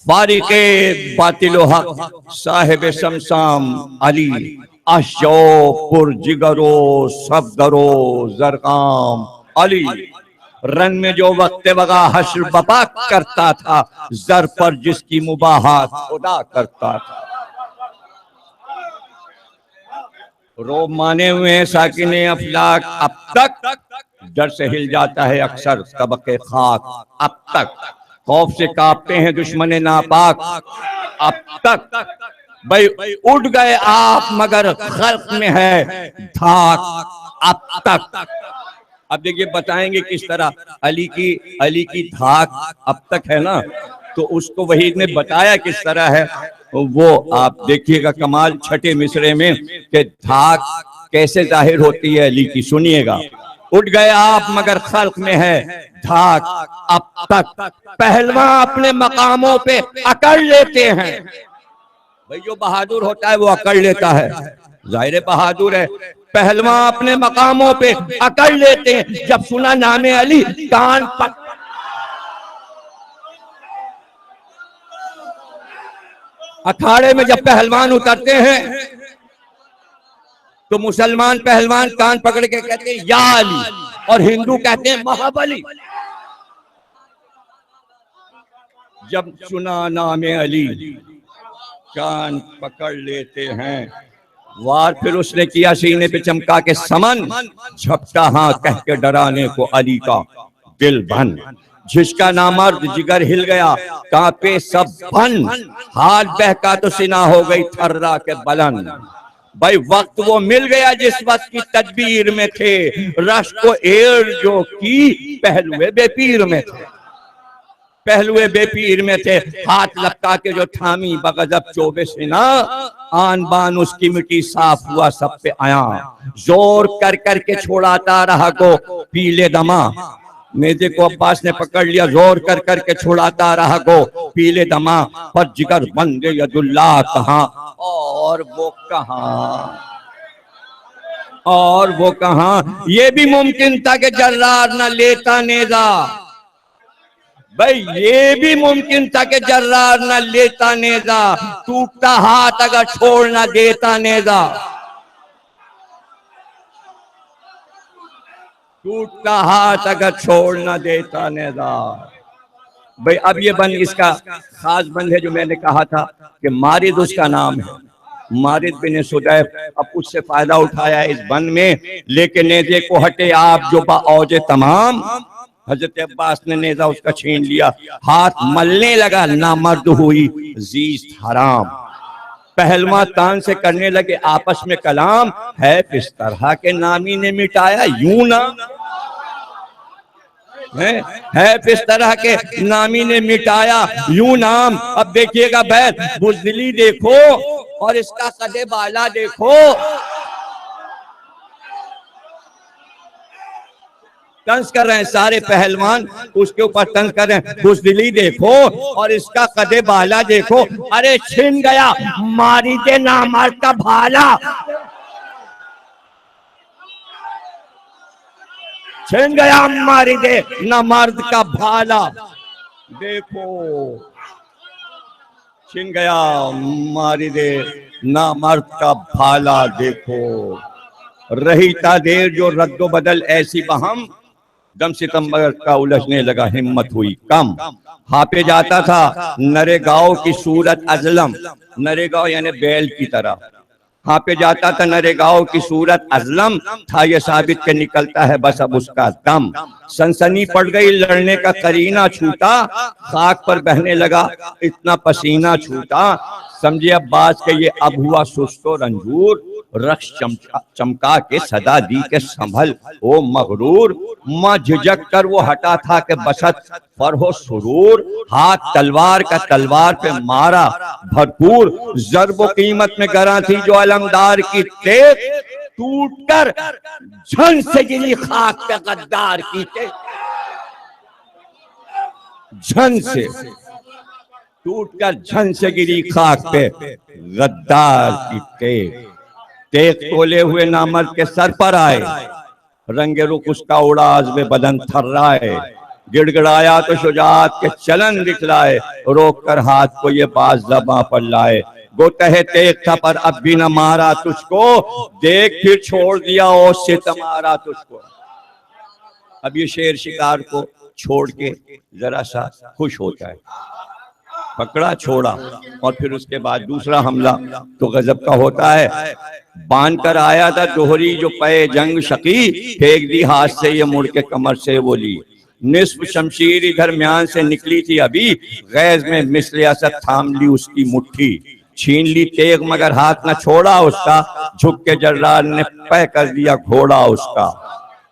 Speaker 1: बारिके बातिलो हक साहिब शमशाम अली। अशो पुरजिगरो सफदरो जरकाम अली। रन में जो वक्त बगा हश्र बपा करता था, जर पर जिसकी मुबाहात खुदा करता था। रोब माने हुए हैं साकिने अफलाक अब तक, डर से हिल जाता है अक्सर तबके खाक अब तक। खौफ से कांपते हैं दुश्मन नापाक अब तक। भाई उड़ गए आप मगर खल्क में है धाक अब तक। अब देखिए बताएंगे किस तरह अली की धाक अब तक है ना, तो उसको वही ने बताया किस तरह है वो आप देखिएगा कमाल छठे मिसरे में कि धाक कैसे जाहिर होती है अली की, सुनिएगा। उठ गए आप मगर खल्क में है धाक अब तक। पहलवान अपने मकामों पे अकड़ लेते हैं। भाई जो बहादुर होता है वो अकड़ लेता है, जाहिर बहादुर है। पहलवान अपने मकामों पे अकड़ लेते हैं। जब सुना नामे अली कान पक, अखाड़े में जब पहलवान उतरते हैं तो मुसलमान पहलवान कान पकड़ के कहते हैं या अली, और हिंदू कहते हैं महाबली। जब सुना नामे अली कान पकड़ लेते हैं। वार फिर उसने किया सीने पे चमका के समन, झपटा हाँ कह के डराने को अली का दिल बन। जिसका नामर्द जिगर हिल गया कांपे सब बन, हाथ बहका तो सिना हो गई थर्रा के बलन। भाई वक्त वो मिल गया जिस वक्त की तदबीर में थे, रश को एर जो की पहलुए बेपीर में थे, पहलुए बेपीर में थे। हाथ लपका के जो थामी बगजब चोबे से ना, आन बान उसकी मिट्टी साफ हुआ सब पे आया। जोर कर कर के छोड़ाता रहा को पीले दमा, नेजे को अब्बास ने पकड़ लिया। जोर कर कर के छुड़ाता रहा को पीले दमा, पर जिगर बंदे यदुल्लाह कहाँ और वो कहाँ, और वो कहाँ। ये भी मुमकिन था कि जर्रार न लेता नेजा, भाई ये भी मुमकिन था कि जर्रार न लेता नेजा, टूटता हाथ अगर छोड़ न देता नेजा, टूटता हाथ अगर छोड़ न देता नेजा। भाई अब ये बंद इसका खास बंद है जो मैंने कहा था कि मारिद उसका नाम है, मारिद बिन सुदैफ। अब उससे फायदा उठाया इस बंद में, लेकिन नेजे को हटे आप जो बाओजे तमाम। हजरत अब्बास ने नेजा उसका छीन लिया, हाथ मलने लगा नामर्द हुई जीस्त हराम। पहलवा तान से करने लगे आपस में कलाम, है किस तरह के नामी ने मिटाया यूं ना, है किस तरह के नामी ने मिटाया यूं नाम। अब देखिएगा बैठ बुज़दिली देखो और इसका कदे बाला देखो। तंज कर रहे हैं सारे पहलवान, उसके ऊपर तंज कर रहे हैं। बुज़दिली देखो और इसका कदे बाला देखो। अरे छिन गया मारी दे नामर्द का भाला, छिन गया मारी दे नामर्द का भाला। देखो छिन गया मारी दे नामर्द का भाला देखो। रही ता देर जो रद्दो बदल ऐसी बहम, दम सितंबर का उलझने लगा हिम्मत हुई कम। हापे जाता था नरेगांव की सूरत अजलम, नरेगांव यानी बैल की तरह। हापे जाता था नरेगांव की सूरत अजलम, था ये साबित के निकलता है बस अब उसका दम। सनसनी पड़ गई लड़ने का करीना छूटा, खाक पर बहने लगा इतना पसीना छूटा। समझे अब्बास के ये अब हुआ सुस्तो रंजूर, रक्श चमका के सदा दी के संभल ओ मगरूर। माँ झिझक कर वो हटा था कि बसत पर हो सुरूर, हाथ तलवार का तलवार पे मारा भरपूर, जरबो कीमत में गरा थी जो अलमदार की तेज, टूट कर झन से गिरी खाक पे गद्दार की तेज, झन से टूटकर झन से गिरी खाक पे गद्दार की तेग। तेग तोले हुए नामर्द के सर पर आए, रंगे रुख उसका उड़ा आज़्म बदन थर्राए, गिड़गिड़ाया तो शुजात के चलन दिखलाए, रोक कर हाथ को ये बाज ज़बां पर लाए। गो कहे तेग था पर अब भी न मारा तुझको, देख फिर छोड़ दिया ओ सितमारा तुझको। अब ये शेर शिकार को छोड़ के जरा सा खुश होता है, पकड़ा छोड़ा, और फिर उसके बाद दूसरा हमला तो गजब का होता है। बांध कर आया था दोहरी जो पे जंग शकी, फेंक दी हाथ से ये मुड़ के कमर से बोली, निस्फ शमशीर इधर म्यान से निकली थी अभी, गैज में मिस्र असद थाम ली उसकी मुट्ठी, छीन ली तेग मगर हाथ न छोड़ा उसका, झुक के जर्रार ने पै कर दिया घोड़ा उसका।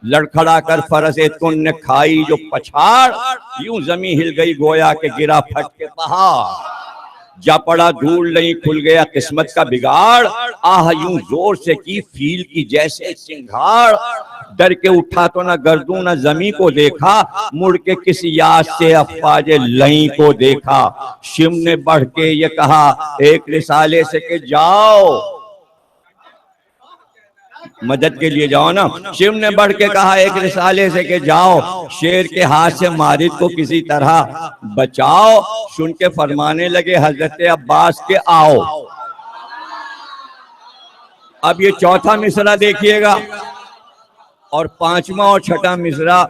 Speaker 1: लड़खड़ा कर फरसे तुन ने खाई जो पछाड़, यूं जमी हिल गई गोया के गिरा फट के पहाड़, जा पड़ा धूल नहीं खुल गया किस्मत का बिगाड़, आह यूं जोर से की फील की जैसे चिंगाड़, डर के उठा तो न गर्दू न जमी को देखा, मुड़ के किसी याद से अफवाजे लई को देखा। शिम ने बढ़ के ये कहा एक रिसाले से कि जाओ, मदद के लिए जाओ ना। शिव ने बढ़ के कहा एक रिसाले से कि जाओ, शेर के हाथ से मारिद को किसी तरह बचाओ। सुन के फरमाने लगे हजरत अब्बास के आओ। अब ये चौथा मिसरा देखिएगा, और पांचवा और छठा मिसरा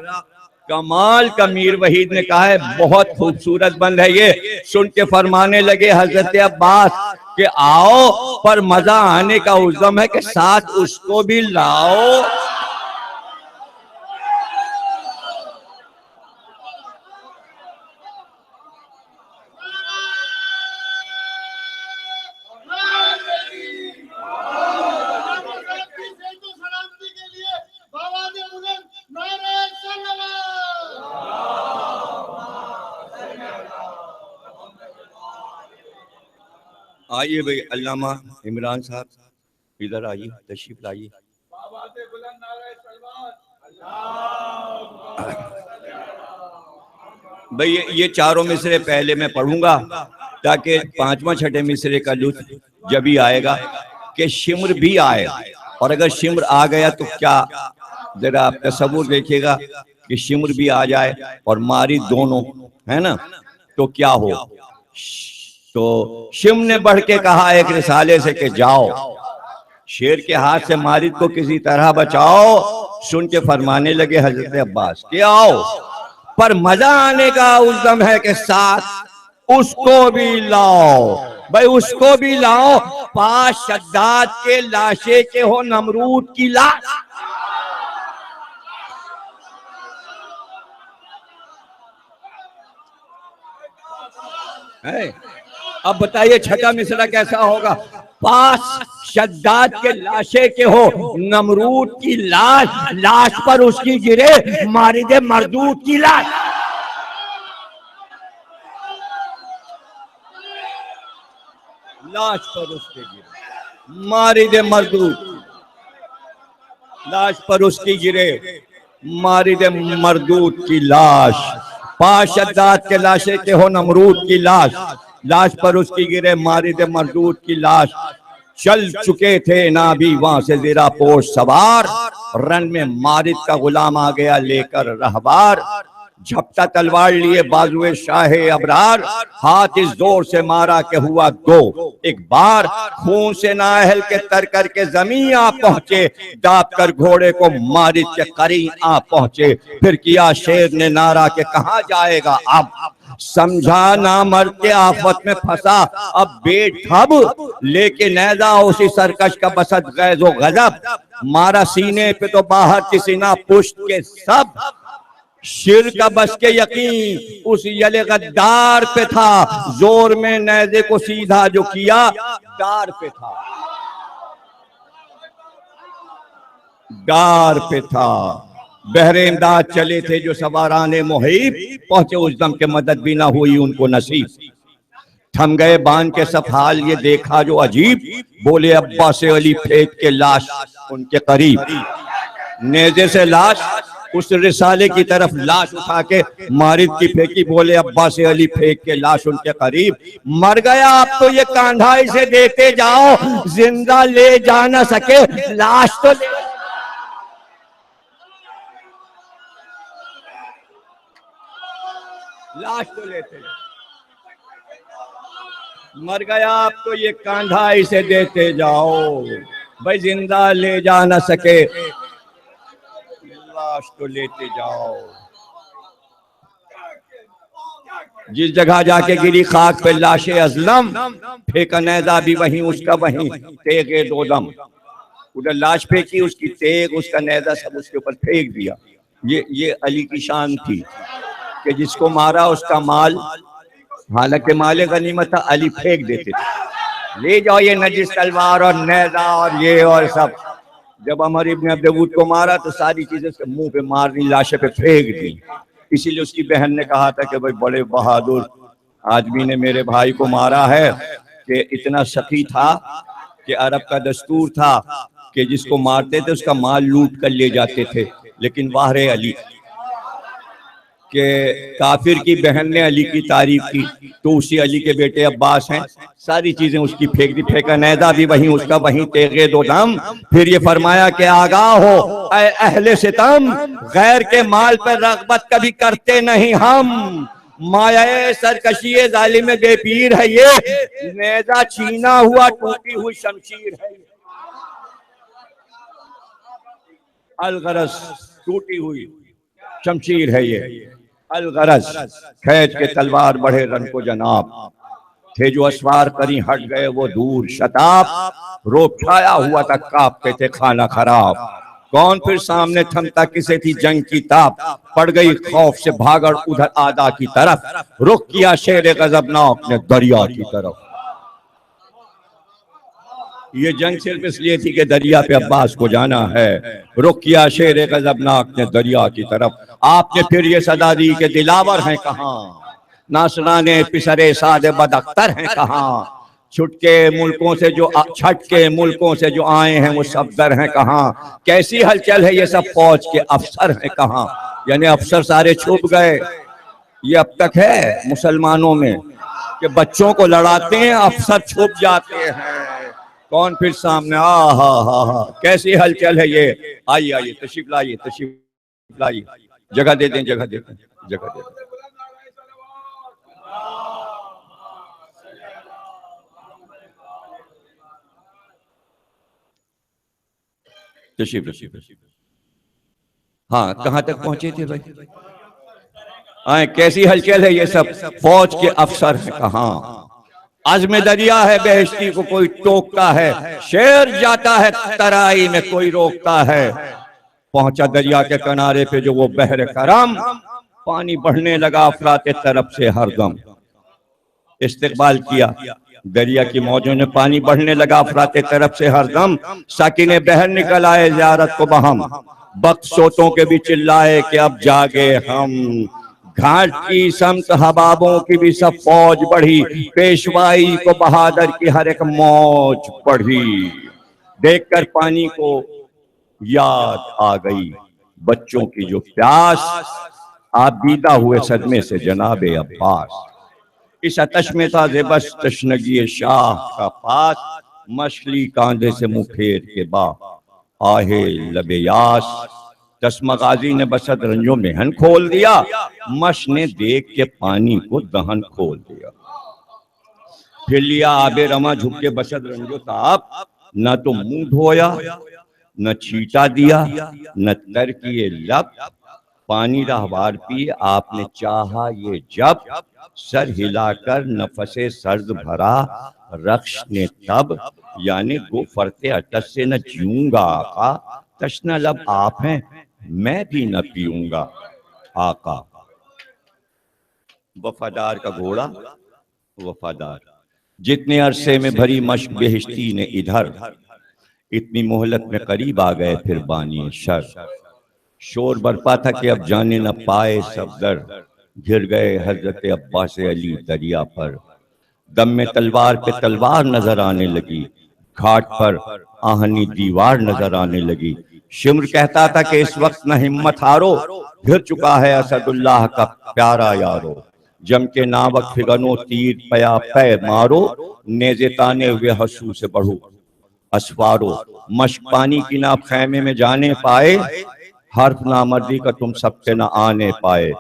Speaker 1: कमाल का मीर वहीद ने कहा है, बहुत खूबसूरत बंद है ये। सुन के फरमाने लगे हजरत अब्बास कि आओ, पर मजा आने का उज़्ज़म है कि साथ उसको भी लाओ। आइए भाई अल्लामा इमरान साहब, इधर आइए, तशरीफ लाइए। भाई ये चारों मिसरे पहले मैं पढ़ूंगा, ताकि पांचवा छठे मिसरे का लुत्फ जब ही आएगा कि शिम्र भी आए, और अगर शिम्र आ गया तो क्या, जरा आप तसव्वुर देखिएगा कि शिम्र भी आ जाए और मारी दोनों, है ना, तो क्या हो। तो शिम ने बढ़ के कहा एक रिसाले से कि जाओ, शेर के हाथ से मारिद को किसी तरह बचाओ। सुन के फरमाने लगे हजरत अब्बास कि आओ, पर मजा आने का उज़्ज़म है कि साथ उसको भी लाओ। भाई उसको भी लाओ, पास शद्दाद के लाशे के हो नमरूद की लाश। है, अब बताइए छठा मिसरा कैसा होगा। पास शद्दाद के लाशे के हो नमरूद की लाश, लाश पर उसकी गिरे मारिदे मरदूद की लाश। लाश पर उसके गिरे मारिदे मरदूद, लाश पर उसकी गिरे मारिदे मरदूद की लाश। पास शद्दाद के लाशे के हो नमरूद की लाश, लाश पर उसकी गिरे मारिद मरदूद की लाश। चल चुके थे ना भी वहां से ज़रा पोश सवार, रन में मारिद का गुलाम आ गया लेकर रहबार। झपटा तलवार लिए बाजुए शाहे अबरार, हाथ इस जोर से मारा के हुआ दो एक बार। खून से नाअहल के तर करके जमीन आ पहुंचे, दाप कर घोड़े को मारिद के करीब आ पहुंचे। फिर किया शेर ने नारा के कहाँ जाएगा अब, समझा ना मर्द के आफत में फंसा अब बेठब, लेके नैजा उसी सरकश का बसत गैज़ो गजब। मारा सीने पे तो बाहर किसी ना पुष्ट के सब, शिर का बस के यकीन उस यले गद्दार पे था, जोर में नेज़े को सीधा जो किया डार पे था, डार पे था। बहरे इमदाद चले थे जो सवाराने मुहीब, पहुंचे उस दम के मदद भी ना हुई उनको नसीब। थम गए बान के सफाल ये देखा जो अजीब, बोले अब्बास अली फेंक के लाश उनके करीब। नेज़े से लाश उस रिसाले की तरफ लाश उठा के मारिद की फेंकी, बोले अब्बास अली फेंक के लाश उनके करीब। मर गया अब तो ये कांधा, इसे देते जाओ, जिंदा ले जा न सके लाश तो ले, लाश तो लेते। मर गया अब तो ये कांधा, इसे देते जाओ, भाई जिंदा ले जा न सके लाश तो लेते जाओ। जिस जगह जाके गिरी खाक पे लाशे अजलम, फेंका नेज़ा भी वहीं उसका वहीं, तेगे दो दम। उधर लाश फेंकी, उसकी तेग उसका नेज़ा सब उसके ऊपर फेंक दिया। ये अली की शान थी कि जिसको मारा उसका माल, हालांकि माले गनीमत था, अली फेंक देते थे, ले जाओ ये नजिस तलवार और नेज़ा और ये और सब। जब अमर इब्न अब्दूद को मारा तो सारी चीजें उसके मुंह पे मार दी, लाशे पे फेंक दी। इसीलिए उसकी बहन ने कहा था कि भाई बड़े बहादुर आदमी ने मेरे भाई को मारा है, कि इतना सखी था कि अरब का दस्तूर था कि जिसको मारते थे उसका माल लूट कर ले जाते थे। लेकिन वाहरे अली के काफिर की बहन ने अली की तारीफ की तो उसी अली के बेटे अब्बास हैं, सारी चीजें उसकी फेंक दी। फेंका नेज़ा भी वहीं उसका वहीं, तेगे दो दम। फिर ये फरमाया कि आगाह हो ऐ अहले सितम, गैर के माल पर रग़बत कभी करते नहीं हम। माया सरकशी जालिम बेपीर है ये, नेज़ा छीना हुआ टूटी हुई शमशीर है। अलगरस टूटी हुई शमशीर है ये, अलगरज खैज के तलवार बढ़े रन को जनाब, थे जो असवार करी हट गए वो दूर शताब। रोब छाया हुआ था कांपते थे खाना खराब, कौन फिर सामने थमता किसे थी जंग की ताप। पड़ गई खौफ से भागड़ उधर आदा की तरफ, रुख किया शेर गजबनाक ने दरिया की तरफ। ये जंग सिर्फ इसलिए थी कि दरिया पे अब्बास को जाना है। रुख किया शेर गजबनाक ने दरिया की तरफ, आपने फिर ये सदा दी कि दिलावर हैं कहाँ, नासराने पिसरे सादे बदख्तर हैं कहाँ। छट के मुल्कों से जो आए हैं वो सफदर हैं कहाँ। कैसी हलचल है ये सब फौज के अफसर हैं कहाँ। यानी अफसर सारे छुप गए। ये अब तक है मुसलमानों में कि बच्चों को लड़ाते हैं, अफसर छुप जाते हैं, कौन फिर सामने। हा, कैसी हलचल है ये। आइए आइए तशरीफ लाइए, तशरीफ लाइए, जगह दे दें, जगह दे दें, जगह दे दें। तशरीफ तशरीफ। हाँ, कहाँ तक पहुंचे थे भाई? आए, कैसी हलचल है ये सब, फौज के अफसर हैं कहाँ। आज़म दरिया है बेहश्ती को कोई टोकता है, शेर जाता है तराई में कोई रोकता है। पहुंचा दरिया के किनारे पे जो वो बहर करम, पानी बढ़ने लगा अफराते तरफ से हरदम। इस्तिकबाल किया दरिया की मौजों ने, पानी बढ़ने लगा अफराते तरफ से हरदम। साकिने बहर निकल आए ज़ियारत को बहम, वक्त सोतों के भी चिल्लाए कि अब जागे हम। घाट की समत हबाबों की भी सब फौज बढ़ी, पेशवाई को बहादुर की हर एक मौज बढ़ी। देखकर पानी को याद आ गई बच्चों की जो प्यास, आप दीदा हुए सदमे से जनाबे अब्बास। इस आतश में था ज़ेबस तशनगी शाह का पास, मछली कांधे से मुंह फेर के बा आहे लबे यास। तस्मा गाजी ने बसत रंजो मेहन खोल दिया, मश ने देख के पानी को दहन खोल दिया। फिर लिया आबे रमा झुक के बसत रंजो ताप, न तो मुंह धोया न छीटा दिया न तर किए लब। पानी रहवार पिए आपने चाहा ये जब, सर हिलाकर नफसे सर्द भरा रक्श ने तब। यानी गो फरते अटस से न जीऊंगा आका, तशना लब आप हैं मैं भी न पीऊंगा। आका, वफादार का घोड़ा वफादार। जितने अरसे में भरी मश्क बेहिश्ती ने इधर, इतनी मोहलत में करीब आ गए फिर बानी शर। शोर बरपा था कि अब जाने न पाए सफदर, घिर गए हजरत अब्बास अली दरिया पर। दम में तलवार पे तलवार नजर आने लगी, घाट पर आहनी दीवार नजर आने लगी। शिम्र कहता था कि इस वक्त न हिम्मत हारो, घिर चुका है असदुल्लाह का प्यारा यारो। जम के नावक फिगनो तीर पया पै मारो, नेजे ताने हुए हंसू से बढ़ो असवारो। मश्क पानी की ना खैमे में जाने पाए, हर्फ नामर्दी का तुम सबसे न आने पाए।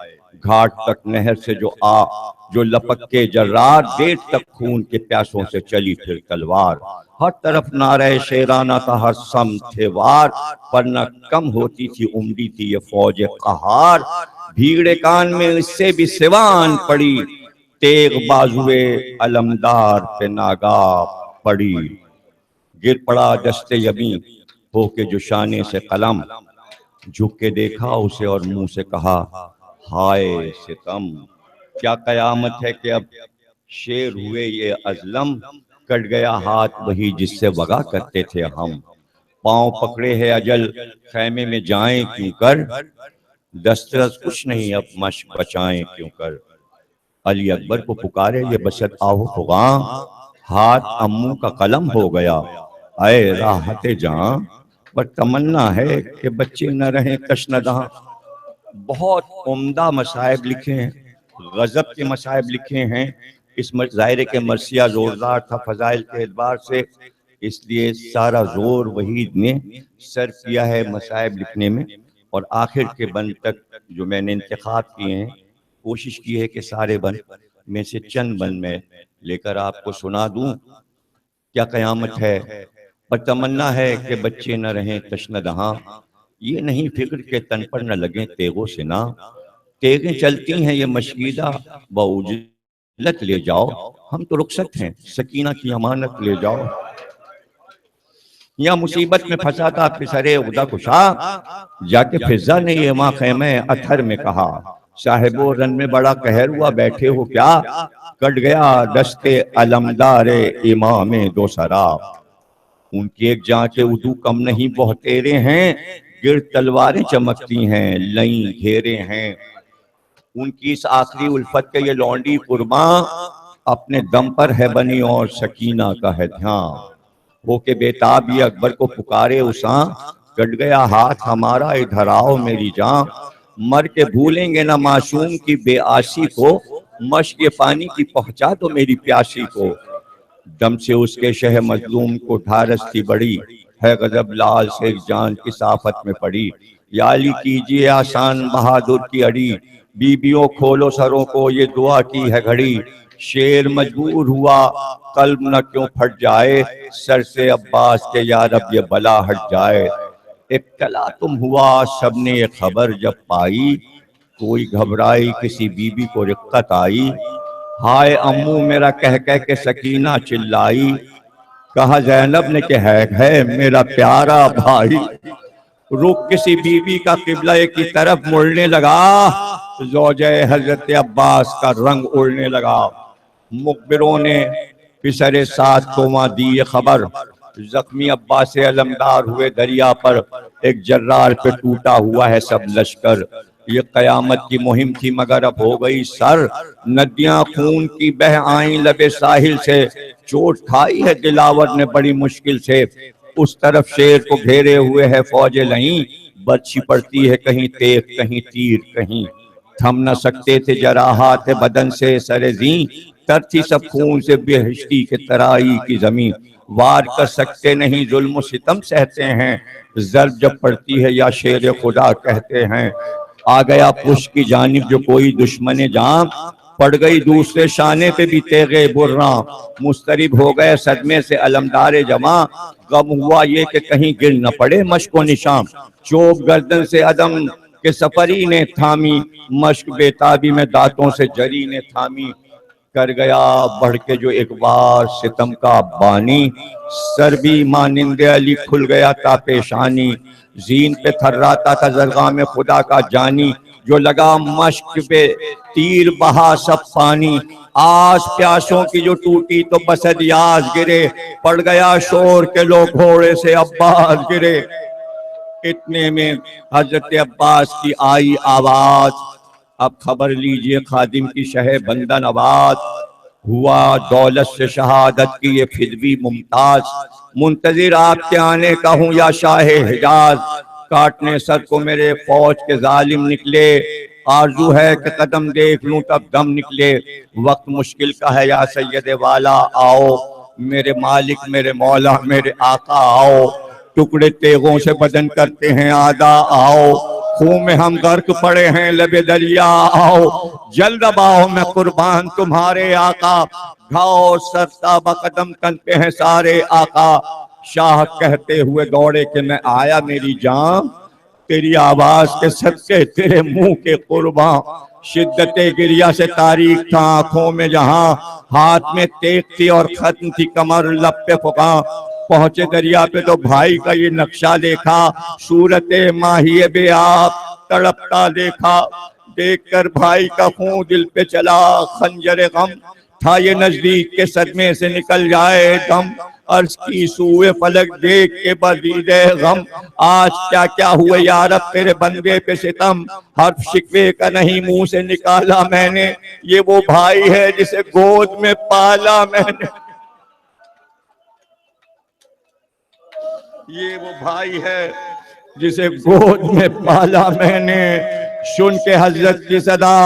Speaker 1: घाट तक नहर से जो लपक के जर्रार, देर तक खून के प्यासों से चली फिर तलवार। हर तरफ नारे शेराना था, हर सम थे वार, पर न कम होती थी उमड़ी थी ये फौज कहार। भीड़े कान में इससे भी सिवान पड़ी, तेग बाजुए अलमदार पे नागा पड़ी। गिर पड़ा दस्ते यमी होके जो शाने से कलम, झुक के देखा उसे और मुंह से कहा हाय सितम। क्या कयामत है कि अब शेर हुए ये अजलम, कट गया हाथ वही जिससे वगा करते थे हम। पांव पकड़े है अजल खैमे में जाएं क्यों कर, दस्तरस कुछ नहीं अब मश्क बचाएं क्यों कर। अली अकबर को पुकारे ये बसत आओ खुगा, हाथ अम्मू का कलम हो गया आए राहते जहां। पर तमन्ना है कि बच्चे न रहें तशनदहां। बहुत उम्दा मसाइब लिखे हैं, गजब के मसाइब लिखे हैं। इस ज़ाहिर के मरसिया जोरदार था फजाइल के एतबार से, इसलिए सारा जोर वहीद ने सर किया है मसाइब लिखने में। और आखिर के बंद तक जो मैंने इंतखाब किए हैं, कोशिश की है कि सारे बंद में से चंद बंद में लेकर आपको सुना दूं। क्या कयामत है पर तमन्ना है कि बच्चे न रहें तशनदहां। ये नहीं फिक्र के तन पर न लगे तेगों से ना, तेगें चलती हैं ये मशगीदा बउजलत ले जाओ। हम तो रुखसत हैं सकीना की अमानत ले जाओ। या मुसीबत में फंसा था फिसरे उदा कुशा, जाके फिजा ने ये माँ खैमे अथर में कहा। साहिबो रन में बड़ा कहर हुआ बैठे हो क्या, कट गया दस्ते अलमदारे इमाम दो सरा। उनकी एक जांचे उदू कम नहीं बहुतेरे हैं, गिर तलवारें चमकती हैं लई घेरे हैं। उनकी इस आखिरी उल्फत के ये लौंडी कुर्बा, अपने दम पर है बनी और सकीना का है ध्यान। वो के बेताब ये अकबर को पुकारे उसा, कट गया हाथ हमारा इधर आओ मेरी जान। मर के भूलेंगे ना मासूम की बेआसी को, मश्क पानी की पहुंचा दो मेरी प्यासी को। दम से उसके शह मजलूम को ढारस थी बड़ी, है गजब लाल से एक जान किस आफत में पड़ी। याली कीजिए आसान बहादुर की अड़ी, बीबियों खोलो सरों को ये दुआ की है घड़ी। शेर मजबूर हुआ कल्ब न क्यों फट जाए, सर से अब्बास के यार अब ये बला हट जाए। इब्तला तुम हुआ सबने ये खबर जब पाई, कोई घबराई किसी बीबी को रिक्कत आई। हाय अम्मू मेरा कह कह के सकीना चिल्लाई, कहा जैनब ने कि है मेरा प्यारा भाई। रुख किसी बीबी का किबला की तरफ मुड़ने लगा, ज़ौजे हजरत अब्बास का रंग उड़ने लगा। मुखबिरों ने पिसरे साथ को वहां दी ये खबर, जख्मी अब्बास अलमदार हुए दरिया पर, एक जर्रार पे टूटा हुआ है सब लश्कर। ये कयामत की मुहिम थी मगर अब हो गई सर, नदियां खून की बह आई लबे साहिल से। चोट खाई है दिलावर ने बड़ी मुश्किल से, उस तरफ शेर को घेरे हुए है फौजे लहीं। बर्छी पड़ती है कहीं तेग कहीं तीर कहीं, थम न सकते थे जराहात बदन से सरे जी। तर थी सब खून से बेहिश्ती के तराई की जमीन, वार कर सकते नहीं जुल्म सितम सहते हैं। जर्ब जब पड़ती है या शेर खुदा कहते हैं। आ गया पुश की जानिब जो कोई दुश्मन जाम, पड़ गई दूसरे शाने पे भी तेगे बुर्रा। मुस्तरिब हो गए सदमे से अलमदारे जमा, गम हुआ ये कि कहीं गिर न पड़े मश्को निशाम। चोब गर्दन से अदम के सफरी ने थामी, मश्क बेताबी में दांतों से जरी ने थामी। कर गया बढ़ के जो एक बार सितम का बानी, सर भी मानिंदे अली खुल गया था पेशानी। जीन पे थर्राता था जरगा में खुदा का जानी, जो लगा मश्क पे तीर बहा सब पानी, आस प्यासों की जो टूटी तो बसद याज गिरे, पड़ गया शोर के लो घोड़े से अब्बास गिरे। इतने में हजरत अब्बास की आई आवाज, अब खबर लीजिए खादिम की शह बंदन आवाज, हुआ दौलत से शहादत की ये फिदवी मुमताज, मुंतजिर आपके आने का हूँ या शाह हिजाज, काटने सर को मेरे फौज के जालिम निकले, आरजू है कि कदम देख लूं तब दम निकले, वक्त मुश्किल का है या सैयद वाला आओ, मेरे मालिक मेरे मौला मेरे आका आओ, टुकड़े तेगों से बदन करते हैं आदा आओ, खून में हम गर्क पड़े हैं लबे दरिया आओ, जल्द अब आओ मैं कुर्बान तुम्हारे आका, घाव सरता बकदम तनते हैं सारे आका, शाह कहते हुए दौड़े कि मैं आया मेरी जान, तेरी आवाज के सदके तेरे मुंह के कुर्बान, शिद्दत गिरिया से तारीख था आंखों में जहां, हाथ में तेग थी और खत्म थी कमर लब पे फुका, पहुंचे दरिया पे तो भाई का ये नक्शा देखा, सूरत माहिए बे आप तड़पता देखा, देखकर भाई का खून दिल पे चला खंजर गम, था ये नजदीक के सदमे से निकल जाए दम, अर्ज की सूए फलक देख के बदीदे गम, आज क्या क्या हुए यारब तेरे बंदे पे सितम, हर्फ शिकवे का नहीं मुंह से निकाला मैंने, ये वो भाई है जिसे गोद में पाला मैंने, ये वो भाई है जिसे गोद में पाला मैंने, सुन के हजरत की सदा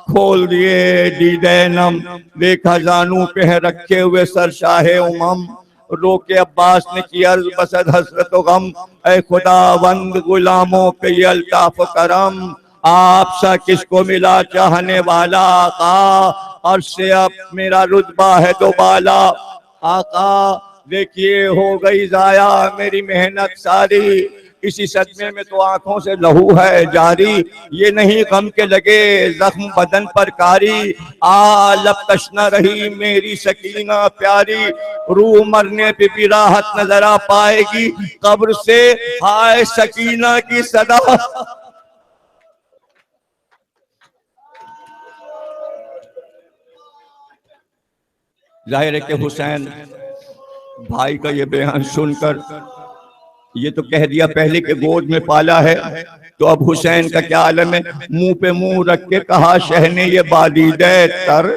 Speaker 1: खोल दिए दीदे नम, देखा जानू पे है रखे हुए सर शाहे उमम, रोके अब्बास ने किया अर्ज बसद हसरत गम, ऐ खुदावंद गुलामों पे ये अल्ताफ करम, आप सा किसको मिला चाहने वाला आका, और से अब मेरा रुतबा है दोबाला आका, देखिए हो गई जाया मेरी मेहनत सारी, इसी सदमे में तो आंखों से लहू है जारी, ये नहीं गम के लगे जख्म बदन पर कारी, लब तशना रही मेरी सकीना प्यारी, रूह मरने पे भी राहत नजर आ पाएगी, कब्र से हाय सकीना की सदा। जाहिर है कि हुसैन भाई का ये बयान सुनकर, ये तो कह दिया पहले के गोद में पाला है, तो अब हुसैन का क्या आलम है, मुंह पे मुंह रख के कहा शहने ये बादीदे तर,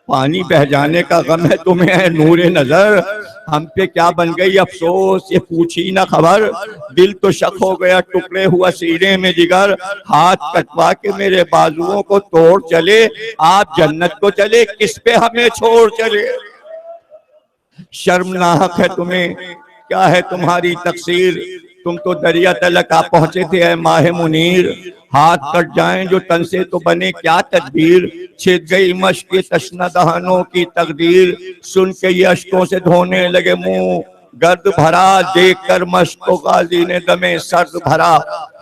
Speaker 1: पानी बह जाने का गम है तुम्हें है नूरे नजर, हम पे क्या बन गई अफसोस ये पूछी ना खबर, दिल तो शक हो गया टुकड़े हुआ सीने में जिगर, हाथ कटवा के मेरे बाजुओं को तोड़ चले, आप जन्नत को चले किस पे हमें छोड़ चले, शर्मनाक है तुम्हें क्या है तुम्हारी तकसीर, तुम तो दरिया तलक आ पहुंचे थे ऐ माहे मुनीर, हाथ कट जाएं जो तन से तो बने क्या तदबीर, छिद गई मश्क तशना दहानों की तकदीर, सुन के ये अश्कों से धोने लगे मुंह गर्द भरा, देख कर मश्क को गाजी ने दमे सर्द भरा,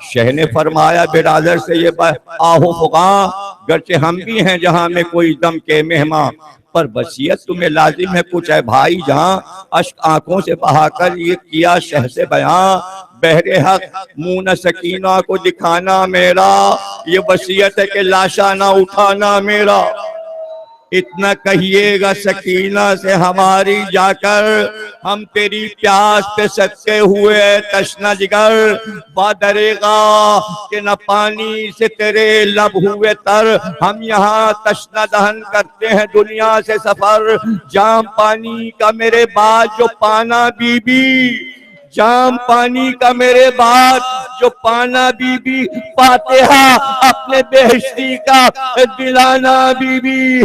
Speaker 1: शह ने फरमाया बिरादर से ये आहो फुका, गरचे हम भी हैं जहां में कोई दम के मेहमान, पर वसीयत तुम्हें लाजिम है कुछ है भाई जहां, अश्क आंखों से बहाकर ये किया शह से बयां, बहरे हक मुंह न सकीना को दिखाना मेरा, ये वसीयत है कि लाशा ना उठाना मेरा, इतना कहिएगा सकीना से हमारी जाकर, हम तेरी प्यास पे सच्चे हुए तशना जिगर, वादरेगा कि न पानी से तेरे लब हुए तर, हम यहाँ तशना दहन करते हैं दुनिया से सफर, जाम पानी का मेरे बाद जो पाना बीबी, जाम पानी का मेरे बाद जो पाना बीबी, फातिहा अपने बेहश्ती का दिलाना बीबी।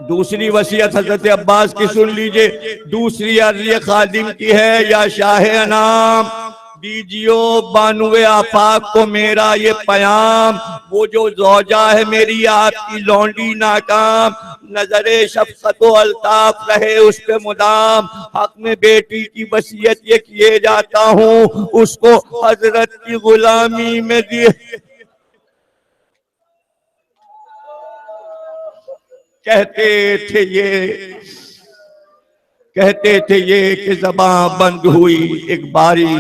Speaker 1: दूसरी वसीयत हजरत अब्बास की सुन लीजिए, दूसरी अर्ज़ खादिम की है, या शाह अनाम दीजियो बानुए आफाक को मेरा ये पयाम, वो जो ज़ौजा है मेरी आपकी लौंडी नाकाम, नजरे शफ़क़त व अल्ताफ रहे उस पे मुदाम, हक में बेटी की वसीयत ये किए जाता हूँ, उसको हजरत की गुलामी में दिए। कहते थे ये कहते थे ये कि ज़बां बंद हुई एक बारी,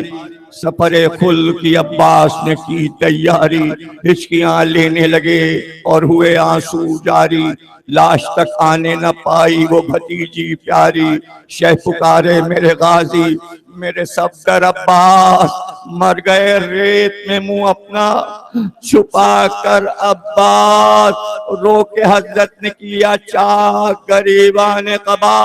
Speaker 1: सफरे खुल की अब्बास ने की तैयारी। हिचकियां लेने लगे और हुए आंसू जारी, लाश तक आने न पाई वो भतीजी प्यारी। शह पुकारे मेरे गाजी, मेरे सफदर अब्बास, मर गए रेत में मुंह अपना छुपा कर अब्बास। रो के हजरत ने किया चाक गरीबा ने कबा,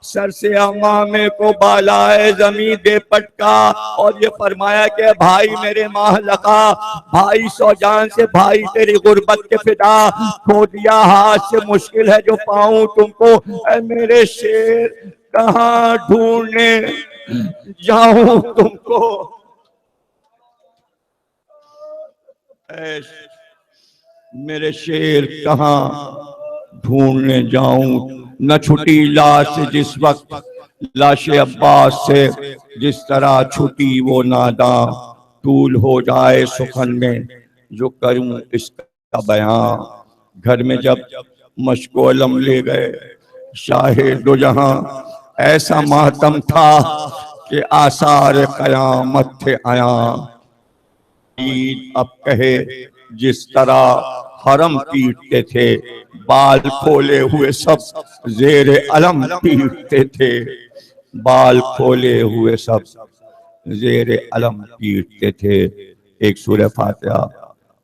Speaker 1: सर से अमामे को बालाए जमी दे पटका। और ये फरमाया कि भाई मेरे माह लगा, भाई सौजान से भाई तेरी गुर्बत के फिदा, खो दिया हाथ से मुश्किल है जो पाऊं तुमको। ऐ मेरे शेर कहाँ ढूंढने जाऊं तुमको। मेरे शेर कहाँ ढूंढने जाऊं, न छुटी लाश जिस वक्त लाशे अब्बास से, जिस तरह छुटी वो नादा। तूल हो जाए सुखन में जो करूं इसका बयां, घर में जब मशको अलम ले गए शाहे दो जहां। ऐसा मातम था कि आसार कयामत थे आया। ईद अब कहे जिस तरह हरम पीटते थे, बाल खोले हुए सब जेरे अलम पीटते थे। बाल खोले हुए सब जेरे अलम पीटते थे। एक सूरह फातिहा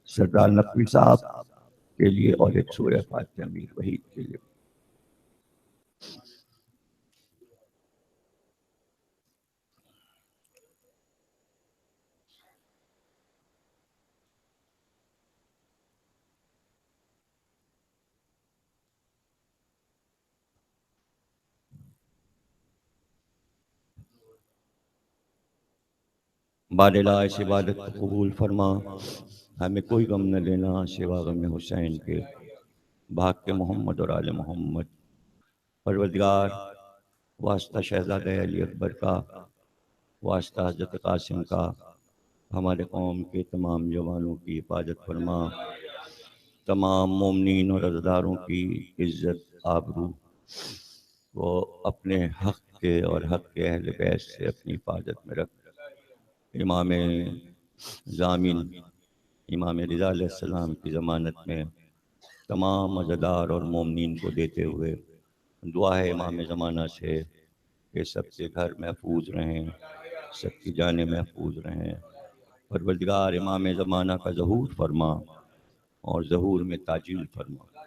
Speaker 1: सरदार नकवी साहब के लिए और एक सूरह फातिहा मीर वहीद के लिए। बारिला इस इबादत को कबूल फरमा, हमें कोई गम न लेना सिवा गम हुसैन के, भाग के मोहम्मद और आले मोहम्मद। परवरदिगार वास्ता शहजादे अली अकबर का, वास्ता हज़रत कासिम का, हमारे कौम के तमाम जवानों की हिफाजत फरमा, तमाम मोमिनीन और अज़दारों की इज़्ज़त आबरू वो अपने हक़ के और हक़ के अहले बैत से अपनी हिफाजत में रख। इमाम ज़ामिन इमाम रिज़ा अलैहिस्सलाम की ज़मानत में तमाम अज़दार और मोमिनीन को देते हुए दुआ है इमाम ज़माना से कि सबके घर महफूज रहें, सबकी जानें महफूज रहें। परवरदिगार इमाम ज़माना का ज़हूर फरमा और ज़हूर में ताजील फरमा।